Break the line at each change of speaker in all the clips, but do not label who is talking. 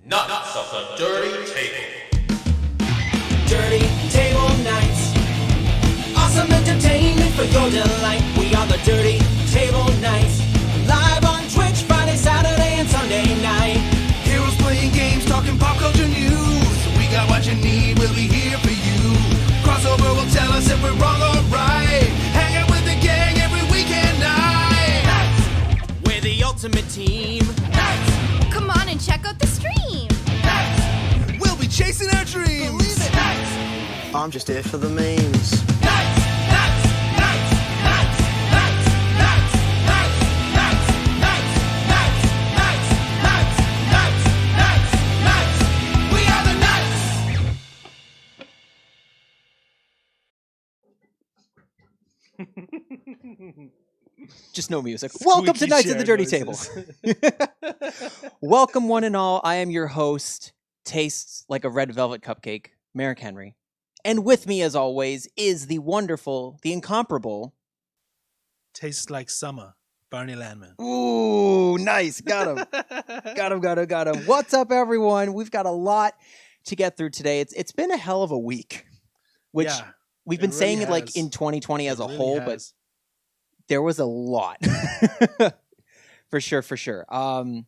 Nuts of the Dirty Table.
Dirty Table Nights. Awesome entertainment for your delight. We are the Dirty Table Nights. Live on Twitch Friday, Saturday, and Sunday night.
Heroes playing games, talking pop culture news. We got what you need, we'll be here for you. Crossover will tell us if we're wrong or right. Hang out with the gang every weekend night.
Nights. We're the ultimate team.
Nights.
Come on and check out the stream.
Nights. We'll be chasing our dreams.
Believe it.
Nights.
I'm just here for the memes.
Nights. Nights. Nights. Nights. Nights. Nights. Nights. Nights. Nights. Nights. Nights. Nights. Nights. Nights. Nights. We are the Nights.
Just no music. Welcome to Nights at the Dirty Table. Welcome, one and all. I am your host, tastes like a red velvet cupcake, Merrick Henry. And with me, as always, is the wonderful, the incomparable,
Tastes like summer.
Barney Landman.
Ooh, nice. Got him. Got him. What's up, everyone? We've got a lot to get through today. It's been a hell of a week, which
Yeah,
we've been
it
saying
really
it like
has.
in 2020 as
It
a
really
whole, but
has.
there was a lot. For sure. I'm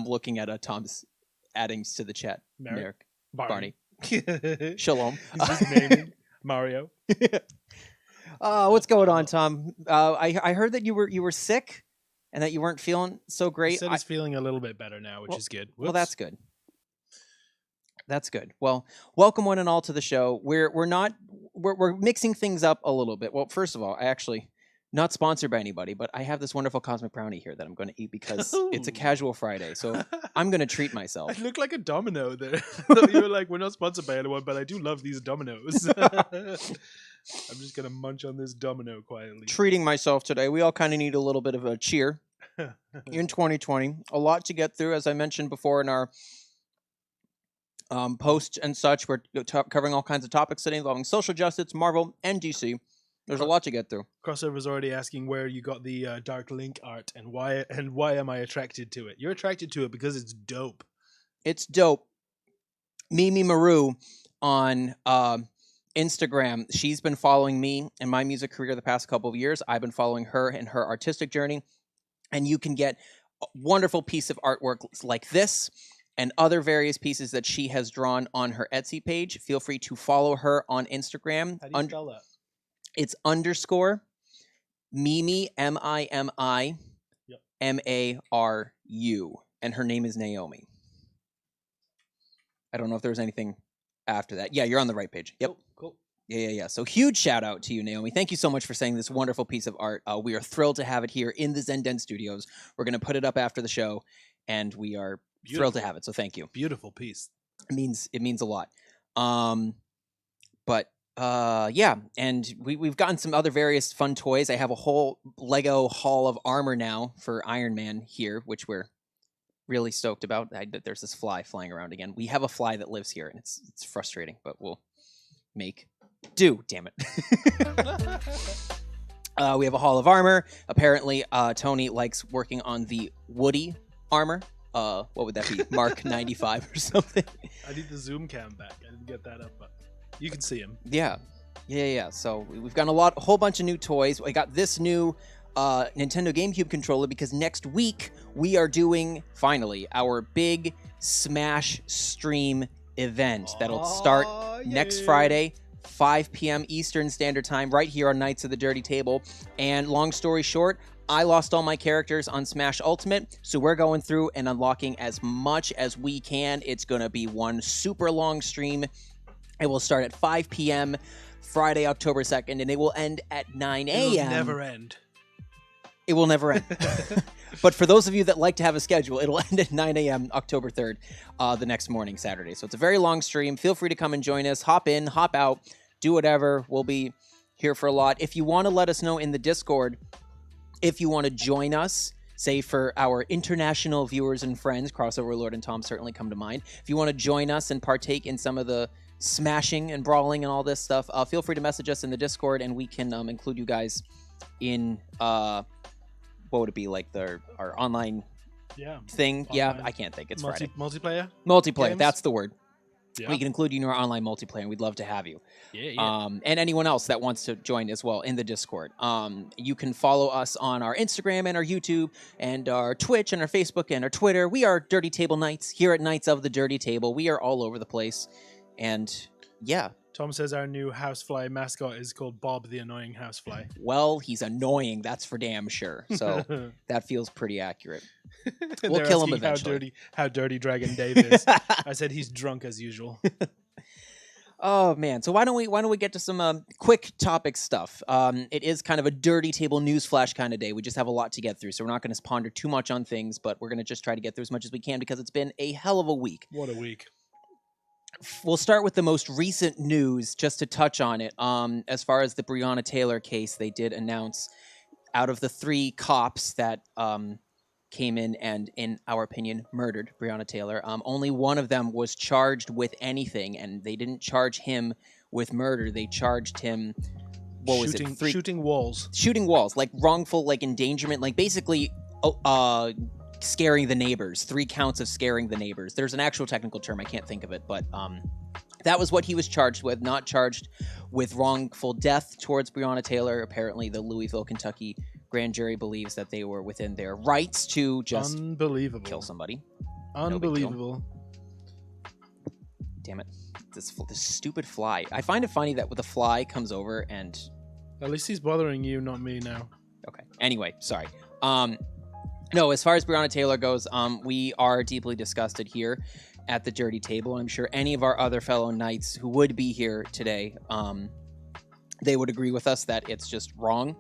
looking at Tom's addings to the chat.
Merrick.
Barney.
He's
Shalom.
just naming Mario.
What's going on, Tom? I heard that you were sick and that you weren't feeling so
He
great.
said he's feeling a little bit better now, which
Well-
is good.
Well,
Whoops.
that's good. That's good. Well, welcome one and all to the show. We're mixing things up a little bit. Well, first of all, I actually not sponsored by anybody, but I have this wonderful cosmic brownie here that I'm going to eat because it's a
Ooh.
casual Friday. So I'm going to treat myself.
I look like a domino there. You were like, we're not sponsored by anyone, but I do love these dominoes. I'm just gonna munch on this domino quietly.
Treating myself today. We all kind of need a little bit of a cheer in 2020. A lot to get through, as I mentioned before in our posts and such. We're covering all kinds of topics today involving social justice, Marvel, and DC. There's a lot to get through.
Crossover's already asking where you got the Dark Link art and why am I attracted to it? You're attracted to it because it's dope.
It's dope. Mimi Maru on Instagram. She's been following me and my music career the past couple of years. I've been following her and her artistic journey. And you can get a wonderful piece of artwork like this and other various pieces that she has drawn on her Etsy page. Feel free to follow her on Instagram.
How do you spell that?
It's underscore Mimi, Mimi,
Yep.
Maru. And her name is Naomi. I don't know if there was anything after that. Yeah, you're on the right page. Yep.
Cool.
Yeah. So huge shout out to you, Naomi. Thank you so much for saying this wonderful piece of art. We are thrilled to have it here in the Zenden Studios. We're going to put it up after the show, and we are thrilled to have it. So thank you.
Beautiful piece.
It means a lot. Yeah, and we've gotten some other various fun toys. I have a whole Lego Hall of Armor now for Iron Man here, which we're really stoked about. There's this fly flying around again. We have a fly that lives here, and it's frustrating, but we'll make do. Damn it. We have a Hall of Armor. Apparently, Tony likes working on the Woody armor. What would that be? Mark 95 or something.
I need the zoom cam back. I didn't get that up, but you can see him.
Yeah. So we've got a whole bunch of new toys. I got this new Nintendo GameCube controller because next week we are doing, finally, our big Smash stream event that'll start next Friday, 5 p.m. Eastern Standard Time, right here on Knights of the Dirty Table. And long story short, I lost all my characters on Smash Ultimate, so we're going through and unlocking as much as we can. It's going to be one super long stream. It will start at 5 p.m. Friday, October 2nd, and it will end at 9 a.m.
It'll never end.
It will never end. But for those of you that like to have a schedule, it'll end at 9 a.m. October 3rd, the next morning, Saturday. So it's a very long stream. Feel free to come and join us. Hop in, hop out, do whatever. We'll be here for a lot. If you want to let us know in the Discord, if you want to join us, say for our international viewers and friends, Crossover Lord and Tom certainly come to mind. If you want to join us and partake in some of the smashing and brawling and all this stuff, feel free to message us in the Discord, and we can include you guys in what would it be, like our online thing? Yeah, I can't think. It's Friday.
Multiplayer?
Multiplayer,
games?
that's the word.
Yeah.
We can include you in our online multiplayer, and we'd love to have you.
Yeah.
And anyone else that wants to join as well in the Discord. You can follow us on our Instagram and our YouTube and our Twitch and our Facebook and our Twitter. We are Dirty Table Knights here at Knights of the Dirty Table. We are all over the place. And yeah.
Tom says our new housefly mascot is called Bob the Annoying Housefly.
Well, he's annoying, that's for damn sure. So that feels pretty accurate. We'll
They're
kill him
asking
eventually.
How dirty Dragon Dave is. I said he's drunk as usual.
Oh man! So why don't we get to some quick topic stuff? It is kind of a dirty table newsflash kind of day. We just have a lot to get through, so we're not going to ponder too much on things, but we're going to just try to get through as much as we can because it's been a hell of a week.
What a week!
We'll start with the most recent news, just to touch on it. As far as the Breonna Taylor case, they did announce out of the 3 cops that came in and, in our opinion, murdered Breonna Taylor, only one of them was charged with anything, and they didn't charge him with murder. They charged him what was it?
Shooting walls.
Shooting walls, like wrongful, like endangerment, like basically scaring the neighbors. 3 counts of scaring the neighbors. There's an actual technical term, I can't think of it, but that was what he was charged with. Not charged with wrongful death towards Breonna Taylor. Apparently, the Louisville, Kentucky grand jury believes that they were within their rights to just kill somebody.
Unbelievable.
Damn it. This stupid fly. I find it funny that the fly comes over and...
At least he's bothering you, not me now.
Okay. Anyway, sorry. No, as far as Breonna Taylor goes, we are deeply disgusted here at the Dirty Table. I'm sure any of our other fellow knights who would be here today, they would agree with us that it's just wrong.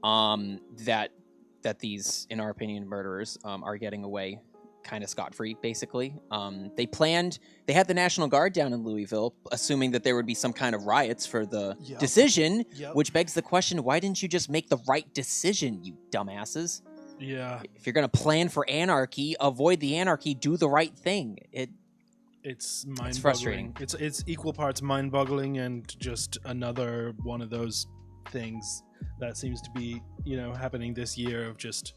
That these, in our opinion, murderers are getting away kind of scot-free, basically. They had the National Guard down in Louisville, assuming that there would be some kind of riots for the decision, which begs the question, why didn't you just make the right decision, you dumbasses?
Yeah.
If you're going to plan for anarchy, avoid the anarchy, do the right thing.
It's mind-boggling.
It's frustrating.
It's equal parts mind-boggling and just another one of those things that seems to be, happening this year, of just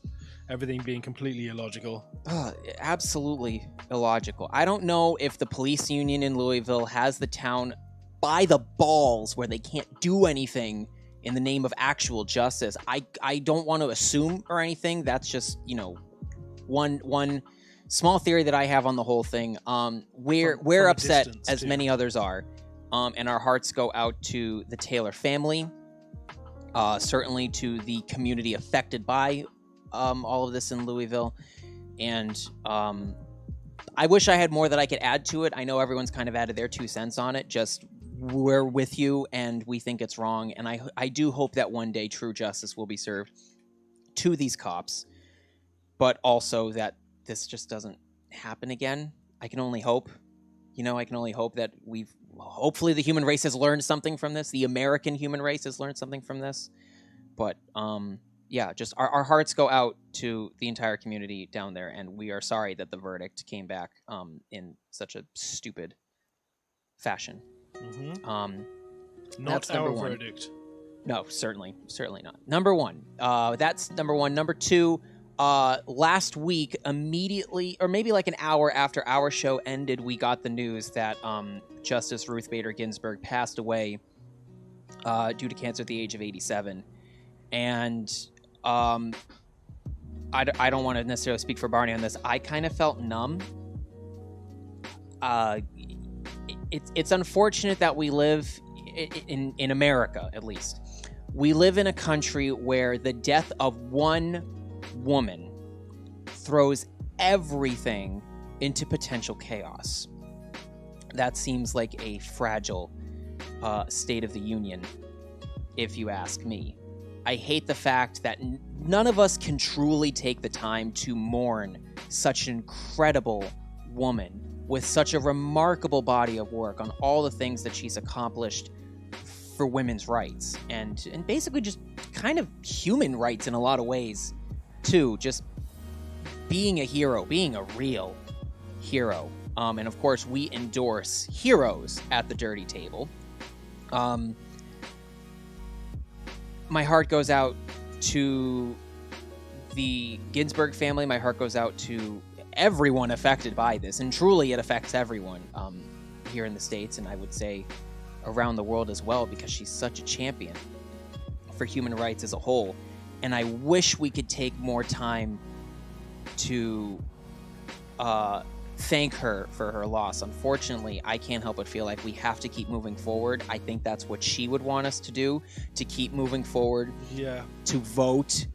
everything being completely illogical.
Absolutely illogical. I don't know if the police union in Louisville has the town by the balls where they can't do anything in the name of actual justice. I don't want to assume or anything. That's just, one small theory that I have on the whole thing. We're upset, as many others are, and our hearts go out to the Taylor family, certainly to the community affected by all of this in Louisville, and I wish I had more that I could add to it. I know everyone's kind of added their 2 cents on it. Just, we're with you, and we think it's wrong, and I do hope that one day true justice will be served to these cops, but also that this just doesn't happen again. I can only hope. I can only hope that hopefully the human race has learned something from this. The American human race has learned something from this. But, just our hearts go out to the entire community down there, and we are sorry that the verdict came back in such a stupid fashion.
Mm-hmm.
Not
our verdict.
No, certainly not. Number 1. That's number 1. Number 2, last week, immediately, or maybe like an hour after our show ended, we got the news that Justice Ruth Bader Ginsburg passed away due to cancer at the age of 87. And I don't want to necessarily speak for Barney on this. I kind of felt numb. It's unfortunate that we live in America, at least. We live in a country where the death of one woman throws everything into potential chaos. That seems like a fragile state of the union, if you ask me. I hate the fact that none of us can truly take the time to mourn such an incredible woman with such a remarkable body of work on all the things that she's accomplished for women's rights and basically just kind of human rights in a lot of ways too. Just being a hero, being a real hero. And of course, we endorse heroes at the Dirty Table. My heart goes out to the Ginsburg family. My heart goes out to everyone affected by this. And truly, it affects everyone here in the States, and I would say around the world as well, because she's such a champion for human rights as a whole. And I wish we could take more time to thank her for her loss. Unfortunately, I can't help but feel like we have to keep moving forward. I think that's what she would want us to do, to keep moving forward.
Yeah.
To vote,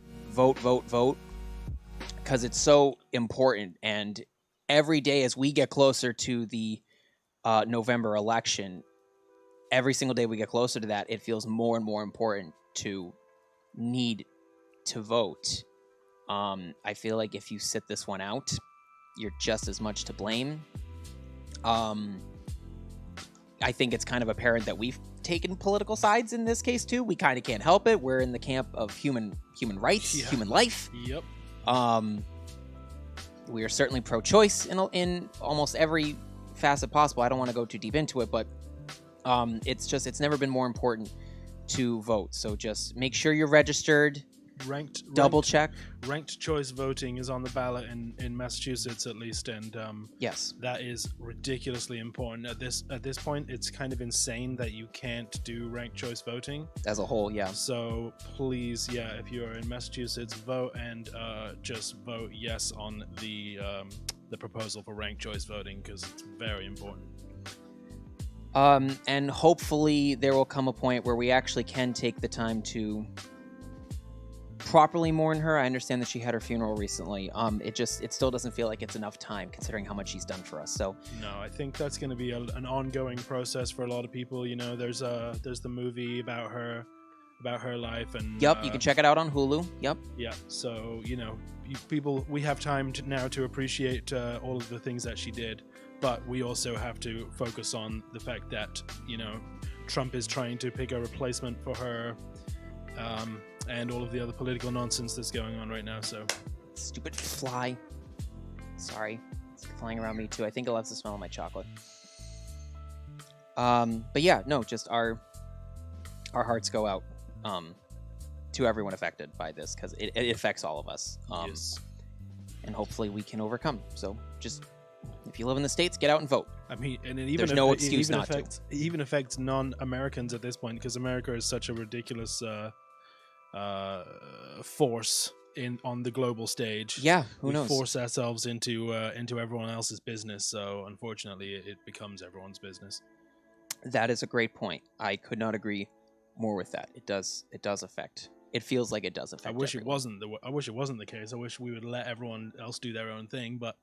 because it's so important. And every day as we get closer to the November election, every single day we get closer to that, it feels more and more important to need to vote. I feel like if you sit this one out, you're just as much to blame. I think it's kind of apparent that we've taken political sides in this case too. We kind of can't help it. We're in the camp of human rights, human life.
Yep.
We are certainly pro-choice in almost every facet possible. I don't want to go too deep into it, but it's never been more important to vote. So just make sure you're registered.
Ranked
Double check.
Ranked choice voting is on the ballot in Massachusetts, at least, and
Yes.
that is ridiculously important at this point. It's kind of insane that you can't do ranked choice voting
As a whole, yeah.
So please, if you are in Massachusetts, vote, and just vote yes on the proposal for ranked choice voting, because it's very important.
And hopefully there will come a point where we actually can take the time to properly mourn her. I understand that she had her funeral recently. It still doesn't feel like it's enough time considering how much she's done for us. So
no, I think that's going to be an ongoing process for a lot of people. There's the movie about her life, and
yep, you can check it out on Hulu. Yep.
Yeah, so we have time now to appreciate all of the things that she did, but we also have to focus on the fact that Trump is trying to pick a replacement for her. And all of the other political nonsense that's going on right now. So
stupid fly. Sorry, it's flying around me too. I think it loves the smell of my chocolate. But yeah, no, just our hearts go out to everyone affected by this, because it affects all of us.
Yes.
And hopefully we can overcome. So just, if you live in the States, get out and vote.
I mean, and it
There's no excuse not to.
It even affects non-Americans at this point, because America is such a ridiculous force on the global stage.
Yeah, who
we
knows?
Force ourselves into everyone else's business. So unfortunately, it becomes everyone's business.
That is a great point. I could not agree more with that. It does affect. It feels like it does affect.
I wish
everyone.
I wish it wasn't the case. I wish we would let everyone else do their own thing. But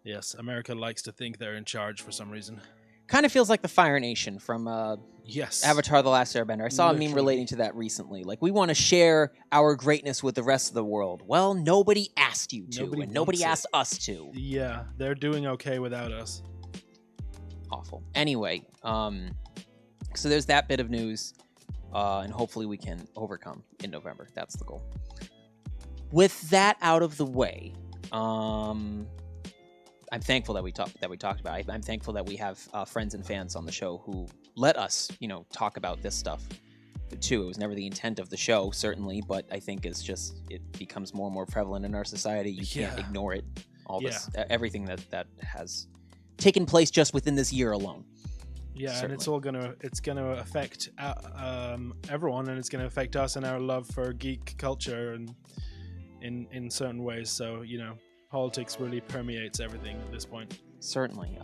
yes, America likes to think they're in charge for some reason.
Kind of feels like the Fire Nation from
Yes.
Avatar: The Last Airbender. I saw a meme
Literally.
relating to that recently. Like, we want to share our greatness with the rest of the world. Well, nobody asked you to, and nobody
wants
asked us to.
Yeah, they're doing okay without us.
Awful. Anyway, so there's that bit of news, and hopefully we can overcome in November. That's the goal. With that out of the way, I'm thankful that we talked about it. I'm thankful that we have friends and fans on the show who let us, talk about this stuff too. It was never the intent of the show, certainly, but I think it becomes more and more prevalent in our society. You can't ignore it. All this, everything that has taken place just within this year alone.
Yeah,
Certainly.
and it's gonna affect everyone, and it's gonna affect us and our love for geek culture and in certain ways. So politics really permeates everything at this point.
Certainly.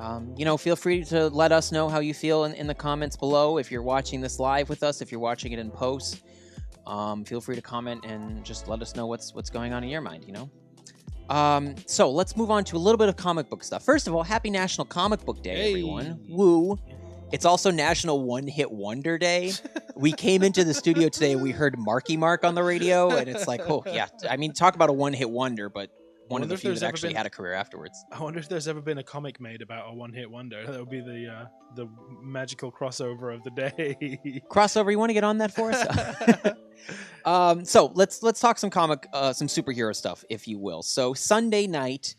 Feel free to let us know how you feel in the comments below. If you're watching this live with us, if you're watching it in post, feel free to comment and just let us know what's going on in your mind, So let's move on to a little bit of comic book stuff. First of all, happy National Comic Book Day, everyone. Woo. It's also National One Hit Wonder Day. We came into the studio today and we heard Marky Mark on the radio, and it's like, oh, yeah. I mean, talk about a one-hit wonder, but one of the few that actually had a career afterwards.
I wonder if there's ever been a comic made about a one-hit wonder. That would be the magical crossover of the day.
Crossover, you want to get on that for us? So let's talk some some superhero stuff, if you will. So Sunday night,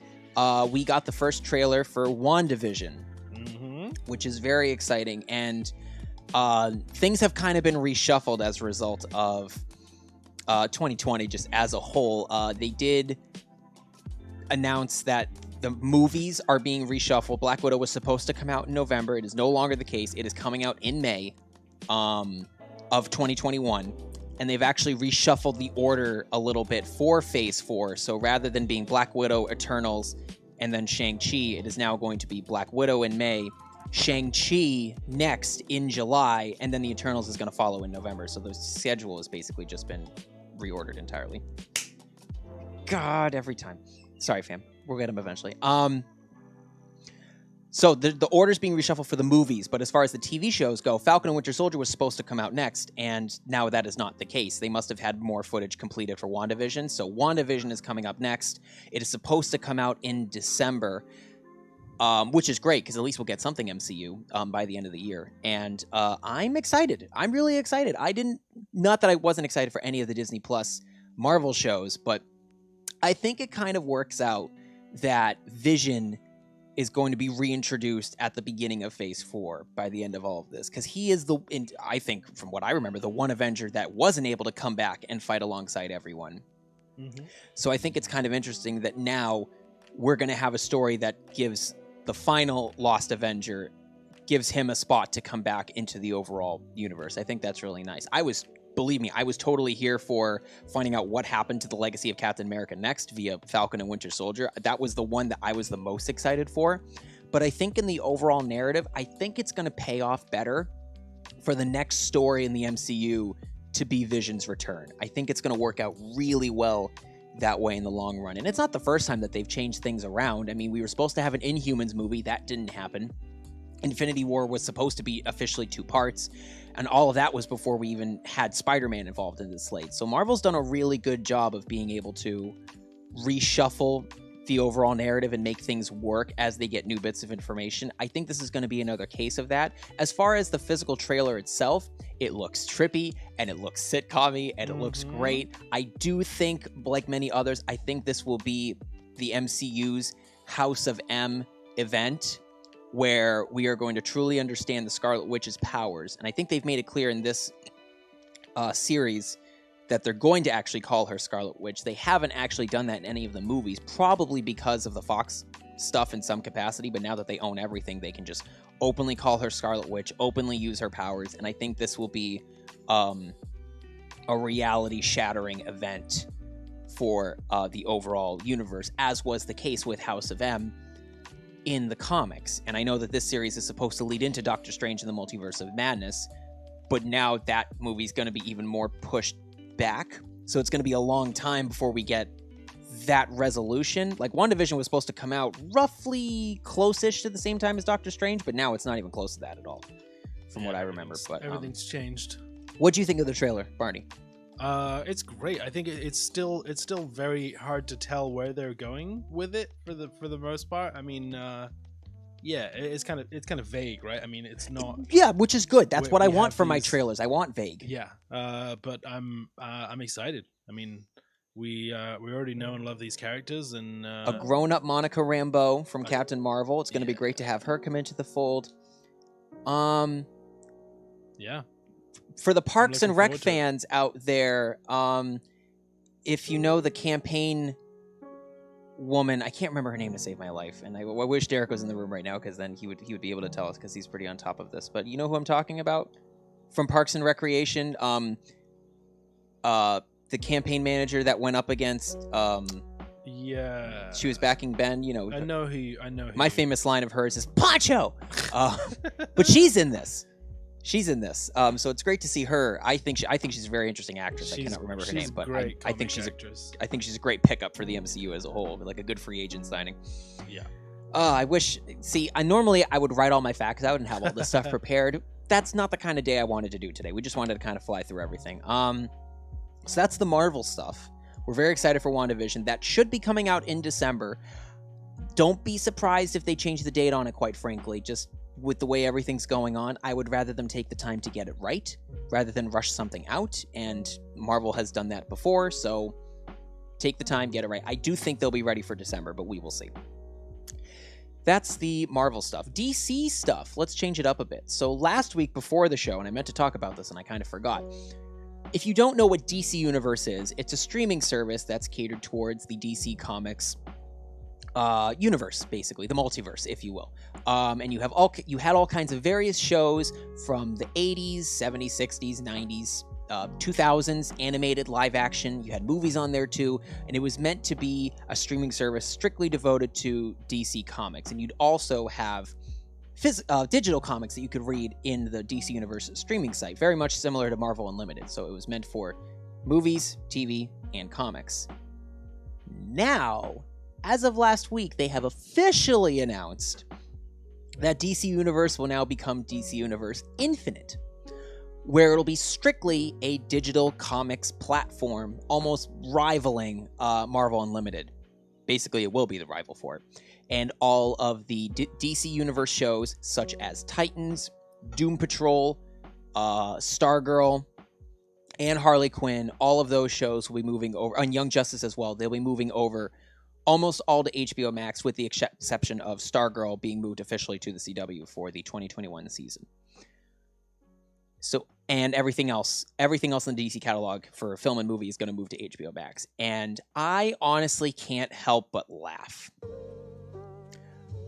we got the first trailer for WandaVision, which is very exciting, and things have kind of been reshuffled as a result of 2020 just as a whole. They did announce that the movies are being reshuffled. Black Widow was supposed to come out in November. It is no longer the case. It is coming out in May of 2021. And they've actually reshuffled the order a little bit for Phase 4. So rather than being Black Widow, Eternals, and then Shang-Chi, it is now going to be Black Widow in May, Shang-Chi next in July, and then the Eternals is going to follow in November. So the schedule has basically just been reordered entirely. God, every time. Sorry, fam. We'll get them eventually. So the order's being reshuffled for the movies, but as far as the TV shows go, Falcon and Winter Soldier was supposed to come out next, and now that is not the case. They must have had more footage completed for WandaVision, so WandaVision is coming up next. It is supposed to come out in December, which is great, because at least we'll get something MCU by the end of the year. And I'm excited. I'm really excited. Not that I wasn't excited for any of the Disney Plus Marvel shows, but I think it kind of works out that Vision is going to be reintroduced at the beginning of Phase 4 by the end of all of this. Because he is I think, from what I remember, the one Avenger that wasn't able to come back and fight alongside everyone.
Mm-hmm.
So I think it's kind of interesting that now we're going to have a story that gives the final Lost Avenger, gives him a spot to come back into the overall universe. I think that's really nice. Believe me, I was totally here for finding out what happened to the legacy of Captain America next via Falcon and Winter Soldier. That was the one that I was the most excited for. But I think in the overall narrative, I think it's going to pay off better for the next story in the MCU to be Vision's return. I think it's going to work out really well that way in the long run. And it's not the first time that they've changed things around. I mean, we were supposed to have an Inhumans movie. That didn't happen. Infinity War was supposed to be officially 2 parts, and all of that was before we even had Spider-Man involved in the slate. So Marvel's done a really good job of being able to reshuffle the overall narrative and make things work as they get new bits of information. I think this is going to be another case of that. As far as the physical trailer itself, it looks trippy, and it looks sitcom-y, and it looks great. I do think, like many others, I think this will be the MCU's House of M event, where we are going to truly understand the Scarlet Witch's powers. And I think they've made it clear in this series that they're going to actually call her Scarlet Witch. They haven't actually done that in any of the movies, probably because of the Fox stuff in some capacity, but now that they own everything, they can just openly call her Scarlet Witch, openly use her powers, and I think this will be a reality-shattering event for the overall universe, as was the case with House of M in the comics. And I know that this series is supposed to lead into Doctor Strange in the Multiverse of Madness, but now that movie's going to be even more pushed back, so it's going to be a long time before we get that resolution. Like, WandaVision was supposed to come out roughly close-ish to the same time as Doctor Strange, but now it's not even close to that at all, from what I remember. But
everything's changed.
What do you think of the trailer, Barney?
It's great. I think it's still very hard to tell where they're going with it for the most part. I mean, yeah, it's kind of vague, right? I mean, it's not.
Yeah, which is good. That's what I want from my
these...
trailers. I want vague.
Yeah, but I'm excited. I mean, we already know and love these characters, and
a grown-up Monica Rambeau from Captain Marvel. It's going to be great to have her come into the fold.
Yeah.
For the Parks and Rec fans out there, if you know the campaign woman, I can't remember her name to save my life, and I wish Derek was in the room right now, because then he would be able to tell us, because he's pretty on top of this. But you know who I'm talking about from Parks and Recreation? The campaign manager that went up against.
Yeah.
She was backing Ben. You know.
I know who.
My famous line of hers is "Poncho," but she's in this. She's in this, so it's great to see her. I think she's a very interesting actress. I cannot remember her name, but I think she's a great pickup for the MCU as a whole, like a good free agent signing.
Yeah.
I wish. See, I normally would write all my facts out and have all this stuff prepared. That's not the kind of day I wanted to do today. We just wanted to kind of fly through everything. So that's the Marvel stuff. We're very excited for WandaVision. That should be coming out in December. Don't be surprised if they change the date on it, quite frankly. Just with the way everything's going on, I would rather them take the time to get it right rather than rush something out, and Marvel has done that before, so take the time, get it right. I do think they'll be ready for December, but we will see. That's the Marvel stuff. DC stuff, let's change it up a bit. So last week before the show, and I meant to talk about this and I kind of forgot, if you don't know what DC Universe is, it's a streaming service that's catered towards the DC Comics universe, basically the multiverse, if you will. And you had all kinds of various shows from the 80s, 70s, 60s, 90s, 2000s, animated, live action. You had movies on there too, and it was meant to be a streaming service strictly devoted to DC Comics. And you'd also have digital comics that you could read in the DC Universe streaming site, very much similar to Marvel Unlimited. So it was meant for movies, TV, and comics. Now, as of last week, they have officially announced that DC Universe will now become DC Universe Infinite, where it'll be strictly a digital comics platform, almost rivaling Marvel Unlimited. Basically, it will be the rival for it. And all of the DC Universe shows, such as Titans, Doom Patrol, Stargirl, and Harley Quinn, all of those shows will be moving over, and Young Justice as well, they'll be moving over almost all to HBO Max, with the exception of Stargirl being moved officially to the CW for the 2021 season. So, and everything else in the DC catalog for film and movie is going to move to HBO Max. And I honestly can't help but laugh.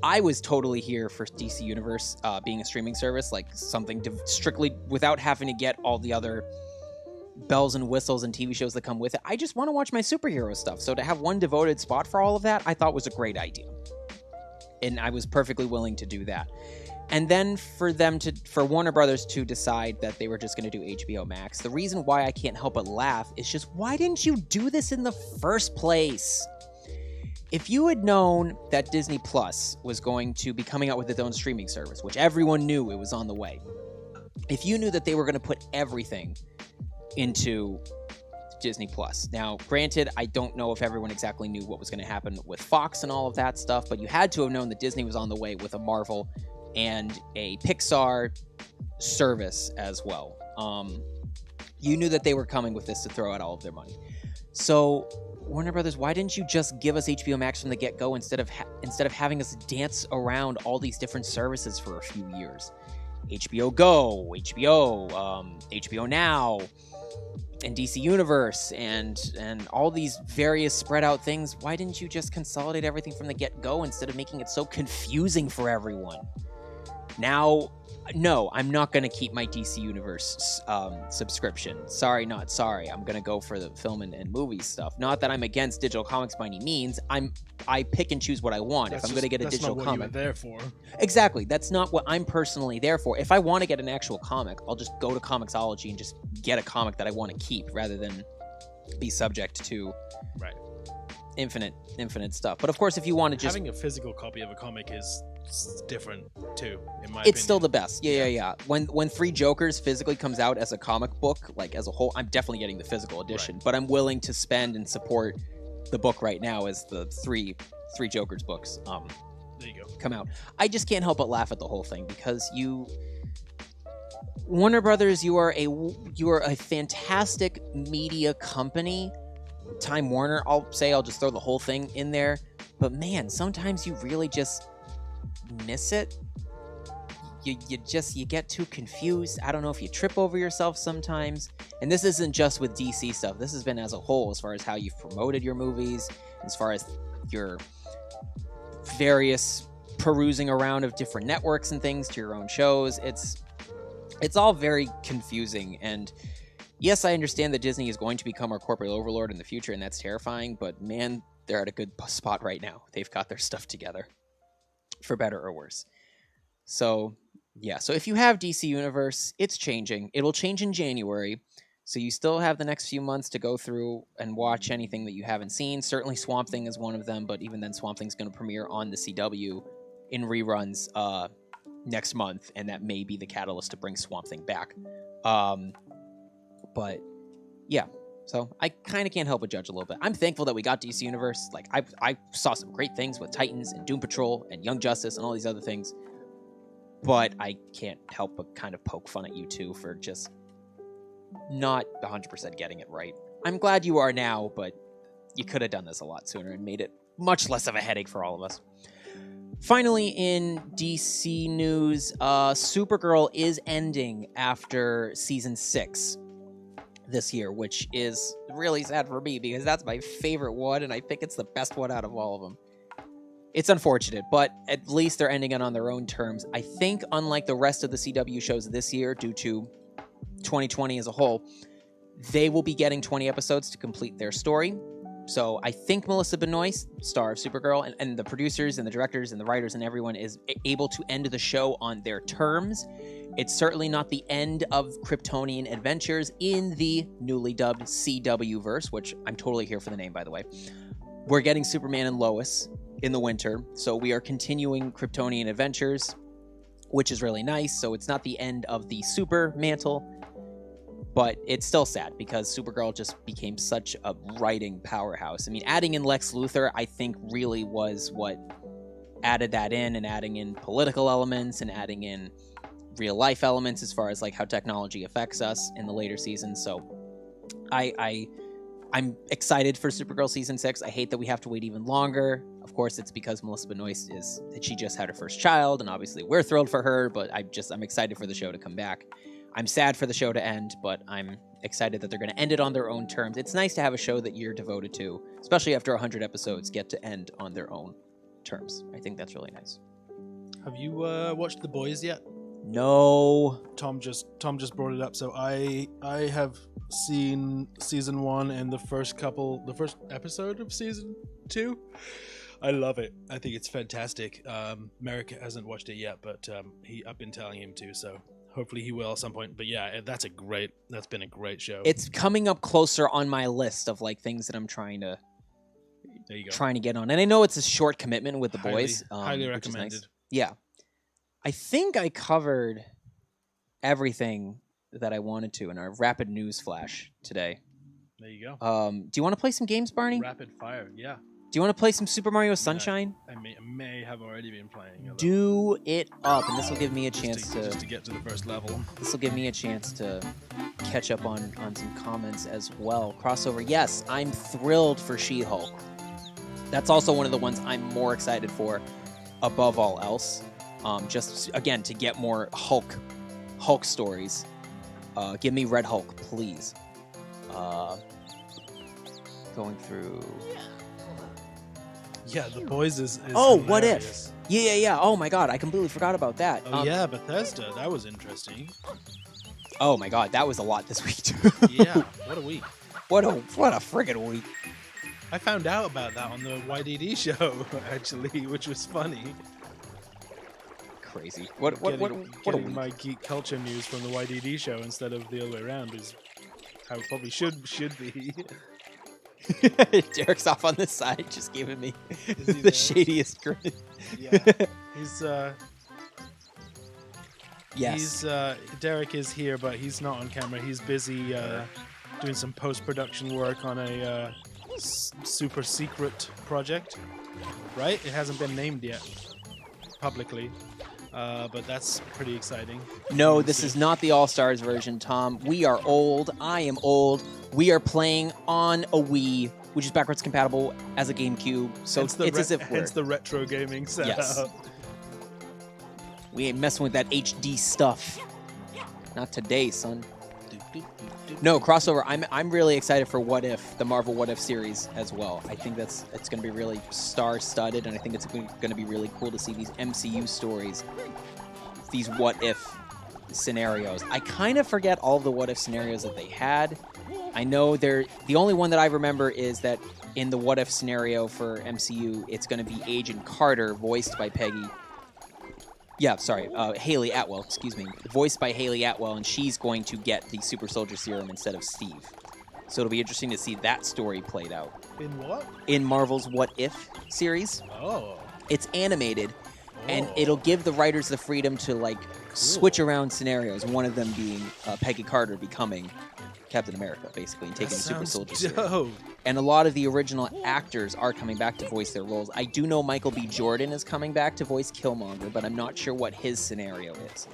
I was totally here for DC Universe being a streaming service, like something strictly without having to get all the other bells and whistles and TV shows that come with it. I just want to watch my superhero stuff. So to have one devoted spot for all of that, I thought was a great idea. And I was perfectly willing to do that. And then for Warner Brothers to decide that they were just going to do HBO Max, the reason why I can't help but laugh is just, why didn't you do this in the first place? If you had known that Disney Plus was going to be coming out with its own streaming service, which everyone knew it was on the way, if you knew that they were going to put everything into Disney Plus. Now, granted, I don't know if everyone exactly knew what was going to happen with Fox and all of that stuff, but you had to have known that Disney was on the way with a Marvel and a Pixar service as well. You knew that they were coming with this to throw out all of their money. So, Warner Brothers, why didn't you just give us HBO Max from the get-go instead of having us dance around all these different services for a few years? HBO Go, HBO Now, and DC Universe, and all these various spread out things. Why didn't you just consolidate everything from the get-go instead of making it so confusing for everyone? Now, no, I'm not going to keep my DC Universe subscription. Sorry, not sorry. I'm going to go for the film and movie stuff. Not that I'm against digital comics by any means. I pick and choose what I want. If I'm going to get a digital comic,
that's not what you were there for.
Exactly. That's not what I'm personally there for. If I want to get an actual comic, I'll just go to Comixology and just get a comic that I want to keep, rather than be subject to infinite stuff. But of course, if you want to just
having a physical copy of a comic is different too, in my opinion.
It's still the best. Yeah. When Three Jokers physically comes out as a comic book, like as a whole, I'm definitely getting the physical edition. But I'm willing to spend and support the book right now as the three Jokers books
there you go.
come out. I just can't help but laugh at the whole thing, because Warner Brothers, you are a fantastic media company. Time Warner, I'll just throw the whole thing in there. But man, sometimes you really just miss it. You get too confused. I don't know if you trip over yourself sometimes. And this isn't just with DC stuff. This has been as a whole, as far as how you've promoted your movies, as far as your various perusing around of different networks and things to your own shows. It's all very confusing. And yes, I understand that Disney is going to become our corporate overlord in the future, and that's terrifying, but man, they're at a good spot right now. They've got their stuff together, for better or worse. So, yeah. So if you have DC Universe, it's changing. It'll change in January, so you still have the next few months to go through and watch anything that you haven't seen. Certainly Swamp Thing is one of them, but even then, Swamp Thing's going to premiere on the CW in reruns next month, and that may be the catalyst to bring Swamp Thing back. But yeah, so I kind of can't help but judge a little bit. I'm thankful that we got DC Universe. Like, I saw some great things with Titans and Doom Patrol and Young Justice and all these other things, but I can't help but kind of poke fun at you two for just not 100% getting it right. I'm glad you are now, but you could have done this a lot sooner and made it much less of a headache for all of us. Finally, in DC news, Supergirl is ending after season 6 this year, which is really sad for me, because that's my favorite one, and I think it's the best one out of all of them. It's unfortunate, but at least they're ending it on their own terms. I think, unlike the rest of the CW shows this year, due to 2020 as a whole, they will be getting 20 episodes to complete their story. So I think Melissa Benoist, star of Supergirl, and the producers and the directors and the writers and everyone is able to end the show on their terms. It's certainly not the end of Kryptonian adventures in the newly dubbed CW verse, which I'm totally here for the name, by the way. We're getting Superman and Lois in the winter, so we are continuing Kryptonian adventures, which is really nice. So it's not the end of the super mantle, but it's still sad because Supergirl just became such a writing powerhouse. I mean, adding in Lex Luthor, I think, really was what added that in, and adding in political elements and adding in real life elements as far as like how technology affects us in the later seasons. So I I'm excited for Supergirl season 6. I hate that we have to wait even longer. Of course, it's because Melissa Benoist she just had her first child, and obviously we're thrilled for her. But I'm excited for the show to come back. I'm sad for the show to end, but I'm excited that they're going to end it on their own terms. It's nice to have a show that you're devoted to, especially after 100 episodes, get to end on their own terms. I think that's really nice.
Have you watched The Boys yet?
No.
Tom just brought it up. So I have seen season 1 and the first episode of season 2. I love it. I think it's fantastic. Merrick hasn't watched it yet, but I've been telling him to, so hopefully he will at some point. But yeah, that's been a great show.
It's coming up closer on my list of like things that I'm trying to get on. And I know it's a short commitment with The Boys.
Highly
which is
recommended.
nice. Yeah. I think I covered everything that I wanted to in our rapid news flash today.
There you go.
Do you want to play some games, Barney?
Rapid fire, yeah.
Do you want to play some Super Mario Sunshine?
I may have already been playing.
Do it up, and this will give me a chance
just to get to the first level.
This will give me a chance to catch up on some comments as well. Crossover, yes, I'm thrilled for She-Hulk. That's also one of the ones I'm more excited for above all else. Just, again, to get more Hulk stories. Give me Red Hulk, please. Going through...
Yeah, The Boys is
Oh,
hilarious.
What If? Yeah. Oh, my God, I completely forgot about that.
Oh, yeah, Bethesda. That was interesting.
Oh, my God, that was a lot this week, too.
Yeah, what a week.
What a friggin' week.
I found out about that on the YDD show, actually, which was funny.
Crazy. What a
Getting
week.
my geek culture news from the YDD show instead of the other way around is how it probably should be.
Derek's off on the side, just giving me
he
the
there?
shadiest grin.
Yeah,
Yes.
Derek is here, but he's not on camera. He's busy doing some post-production work on a super secret project. Right? It hasn't been named yet publicly. But that's pretty exciting.
No, this is not the All-Stars version, Tom. We are old. I am old. We are playing on a Wii, which is backwards compatible as a GameCube. So it's as if we're...
Hence the retro gaming setup.
Yes. We ain't messing with that HD stuff. Not today, son. No, crossover. I'm really excited for What If, the Marvel What If series as well. I think it's going to be really star-studded, and I think it's going to be really cool to see these MCU stories, these What If scenarios. I kind of forget all the What If scenarios that they had. I know the only one that I remember is that in the What If scenario for MCU, it's going to be Agent Carter, voiced by Haley Atwell, excuse me, voiced by Haley Atwell, and she's going to get the Super Soldier Serum instead of Steve. So it'll be interesting to see that story played out.
In what?
In Marvel's What If series.
Oh.
It's animated, and it'll give the writers the freedom to, switch around scenarios, one of them being Peggy Carter becoming Captain America, basically, and taking the Super Soldier Serum. And a lot of the original actors are coming back to voice their roles. I do know Michael B. Jordan is coming back to voice Killmonger, but I'm not sure what his scenario is.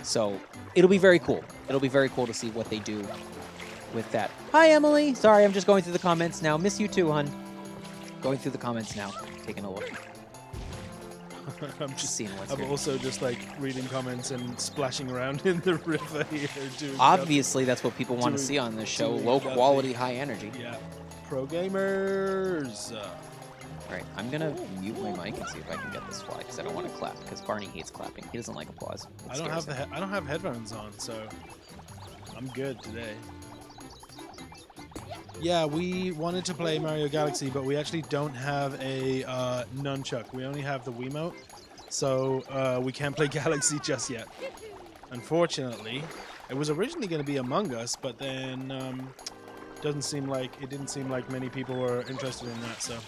So it'll be very cool. It'll be very cool to see what they do with that. Hi, Emily. Sorry, I'm just going through the comments now. Miss you too, hun. Going through the comments now, taking a look.
I'm
Just seeing what's
I'm
here.
also just reading comments and splashing around in the river here.
Obviously, that's what people want to
doing-
see on this show.
doing
Low
nothing.
quality, high energy.
Yeah. Pro gamers.
All right, I'm going to mute my mic and see if I can get this fly, because I don't want to clap, because Barney hates clapping. He doesn't like applause. It
I don't
scares
have
him.
I don't have headphones on, so I'm good today. Yeah, we wanted to play Mario Galaxy, but we actually don't have a nunchuck. We only have the Wiimote, so we can't play Galaxy just yet. Unfortunately, it was originally going to be Among Us, but then it didn't seem like many people were interested in that. So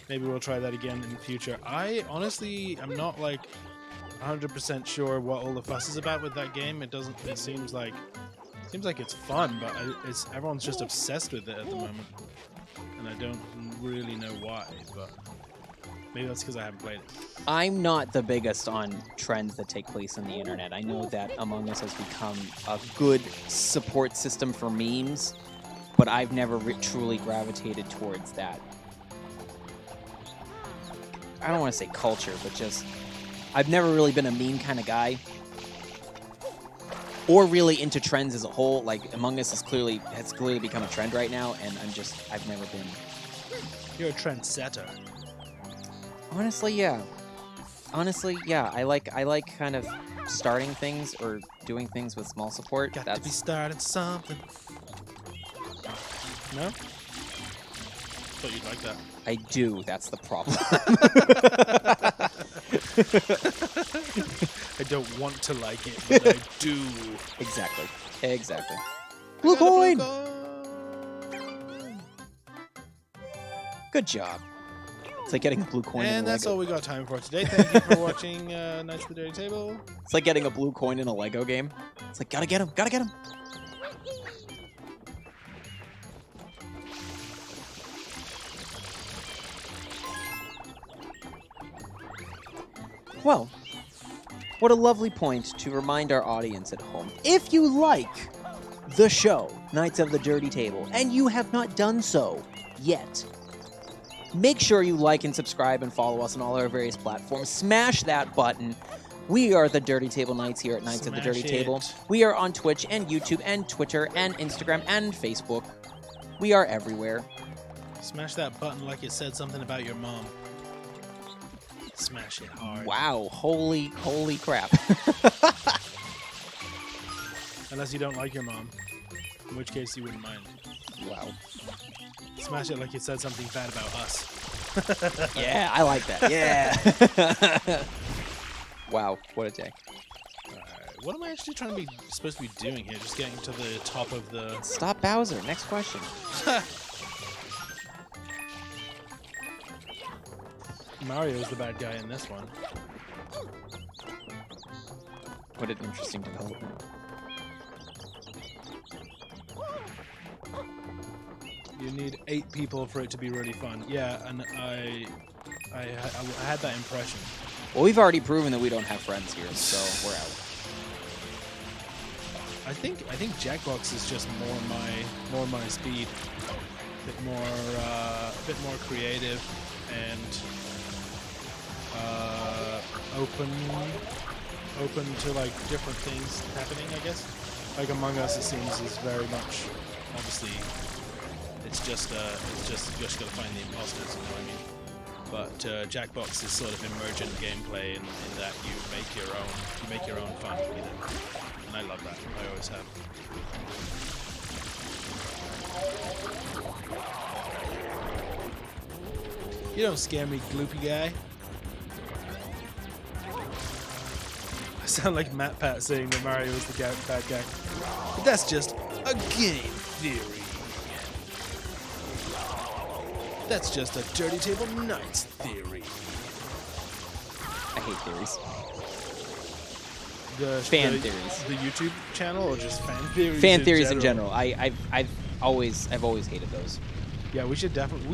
maybe we'll try that again in the future. I honestly am not 100% sure what all the fuss is about with that game. It seems like it's fun, but everyone's just obsessed with it at the moment, and I don't really know why, but maybe that's because I haven't played it.
I'm not the biggest on trends that take place on the internet. I know that Among Us has become a good support system for memes, but I've never truly gravitated towards that. I don't want to say culture, but just I've never really been a meme kind of guy, or really into trends as a whole. Like Among Us has clearly become a trend right now, and I've never been.
You're a trendsetter.
Honestly, yeah. I like kind of starting things or doing things with small support.
Got to be starting something. No? Thought you'd like that.
I do. That's the problem.
I don't want to like it, but I do.
Exactly. Blue coin. Good job. It's like getting a blue coin in a
And that's
Lego.
all we got time for today. Thank you for watching Knights of the Dirty Table.
It's like getting a blue coin in a Lego game. It's like, gotta get him. Well, what a lovely point to remind our audience at home. If you like the show, Knights of the Dirty Table, and you have not done so yet, make sure you like and subscribe and follow us on all our various platforms. Smash that button. We are the Dirty Table Knights here at Knights of the Dirty
Smash
Table.
it.
We are on Twitch and YouTube and Twitter and Instagram and Facebook. We are everywhere.
Smash that button like it said something about your mom. Smash it hard.
Wow, holy crap.
Unless you don't like your mom, in which case you wouldn't mind.
Wow.
Smash it like it said something bad about us.
Yeah, I like that. Yeah. Wow, what a day.
What am I actually supposed to be doing here? Just getting to the top of the...
Stop Bowser. Next question.
Mario's the bad guy in this one.
What an interesting development.
You need 8 people for it to be really fun. Yeah, and I had that impression.
Well, we've already proven that we don't have friends here, so we're out.
I think Jackbox is just more my speed. A bit more creative and open to like different things happening, I guess. Like Among Us, it seems is very much obviously it's just you just gotta find the imposters, you know what I mean? But Jackbox is sort of emergent gameplay in that you make your own fun, you know. And I love that. I always have. You don't scare me, gloopy guy. I sound like Matt Pat saying that Mario is the bad guy. But that's just a game theory. That's just a Dirty Table Knights theory.
I hate theories.
Fan
theories.
The YouTube channel or just fan theories?
Fan theories in general. I've always hated those.
Yeah, we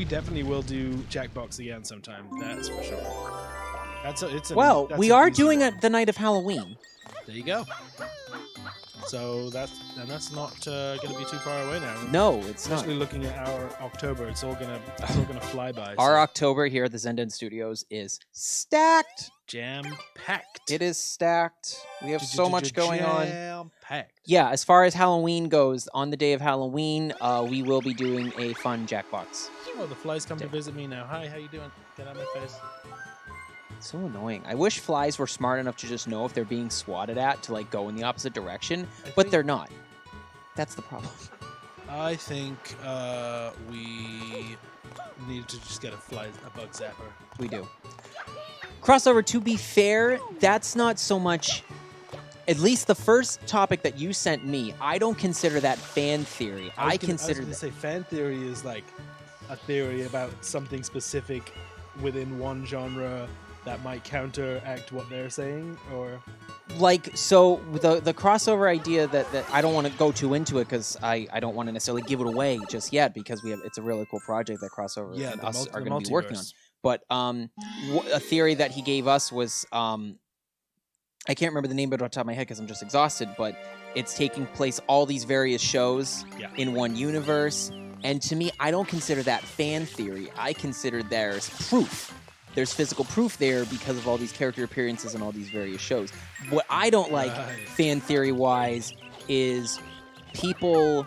definitely will do Jackbox again sometime. That's for sure.
We are doing the night of Halloween.
There you go. So that's not going to be too far away now.
No, it's not.
Especially looking at our October, it's all gonna fly by.
Our October here at the Zenden Studios is stacked.
Jam packed.
It is stacked. We have so much going on.
Jam packed.
Yeah, as far as Halloween goes, on the day of Halloween, we will be doing a fun Jackbox.
Oh, the flies come to visit me now. Hi, how you doing? Get out of my face.
It's so annoying. I wish flies were smart enough to just know if they're being swatted at to like go in the opposite direction, but they're not. That's the problem.
I think we need to just get a bug zapper.
We do. Crossover, to be fair, that's not so much... At least the first topic that you sent me, I don't consider that fan theory. I was
going to say fan theory is like a theory about something specific within one genre that might counteract what they're saying, or...
Like, so the crossover idea that I don't want to go too into it because I don't want to necessarily give it away just yet because it's a really cool project that Crossover and us are going to be working on. But a theory that he gave us was I can't remember the name of it off the top of my head because I'm just exhausted, but it's taking place all these various shows
Yeah.
in one universe. And to me, I don't consider that fan theory. I consider there's proof. There's physical proof there because of all these character appearances and all these various shows. What I don't like
Right.
fan theory wise is people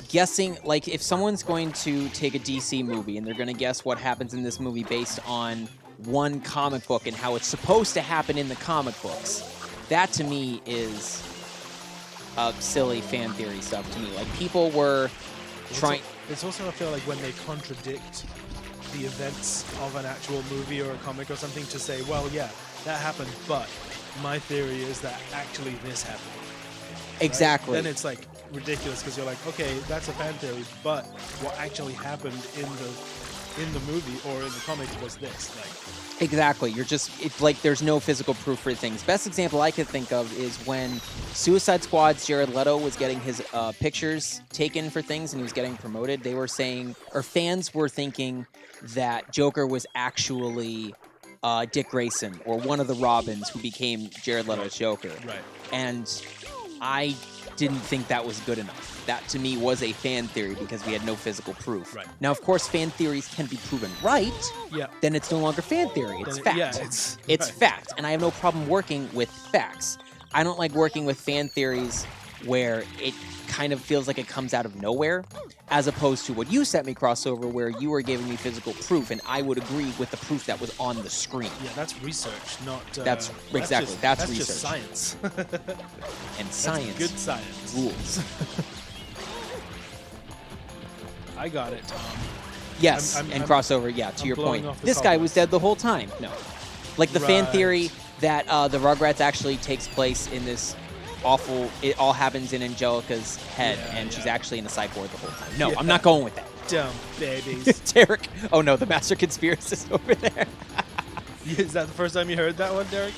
guessing, like if someone's going to take a DC movie and they're going to guess what happens in this movie based on one comic book and how it's supposed to happen in the comic books, that to me is silly fan theory stuff to me. Like people were trying.
It's also, I feel like, when they contradict the events of an actual movie or a comic or something to say, well, yeah, that happened, but my theory is that actually this happened. Right?
Exactly.
Then it's like ridiculous because you're like, okay, that's a fan theory, but what actually happened in the movie or in the comic was this. Like,
Exactly. You're just, it's like there's no physical proof for things. Best example I could think of is when Suicide Squad's Jared Leto was getting his pictures taken for things and he was getting promoted. They were saying, or fans were thinking that Joker was actually Dick Grayson or one of the Robins who became Jared Leto's Joker.
right.
And I didn't think that was good enough. That to me was a fan theory because we had no physical proof.
Right.
Now, of course, fan theories can be proven right.
Yeah.
Then it's no longer fan theory. It's fact.
Yeah,
it's
right.
fact, and I have no problem working with facts. I don't like working with fan theories where it kind of feels like it comes out of nowhere, as opposed to what you sent me, Crossover, where you were giving me physical proof, and I would agree with the proof that was on the screen.
Yeah, that's research, not.
That's exactly, that's
Just
research.
science.
And science
Good science.
rules.
I got it, Tom.
Yes,
I'm-
and
I'm-
Crossover, yeah, to
I'm
your
blowing
point.
off the
This guy was
cobwebs.
dead the whole time. No. Like the fan
Right.
theory that the Rugrats actually takes place in this awful, it all happens in Angelica's head,
Yeah,
and she's
yeah.
actually in a psych ward the whole time. No,
Yeah.
I'm not going with that.
Dumb babies.
Derek, oh no, the master conspiracist over there.
Is that the first time you heard that one, Derek?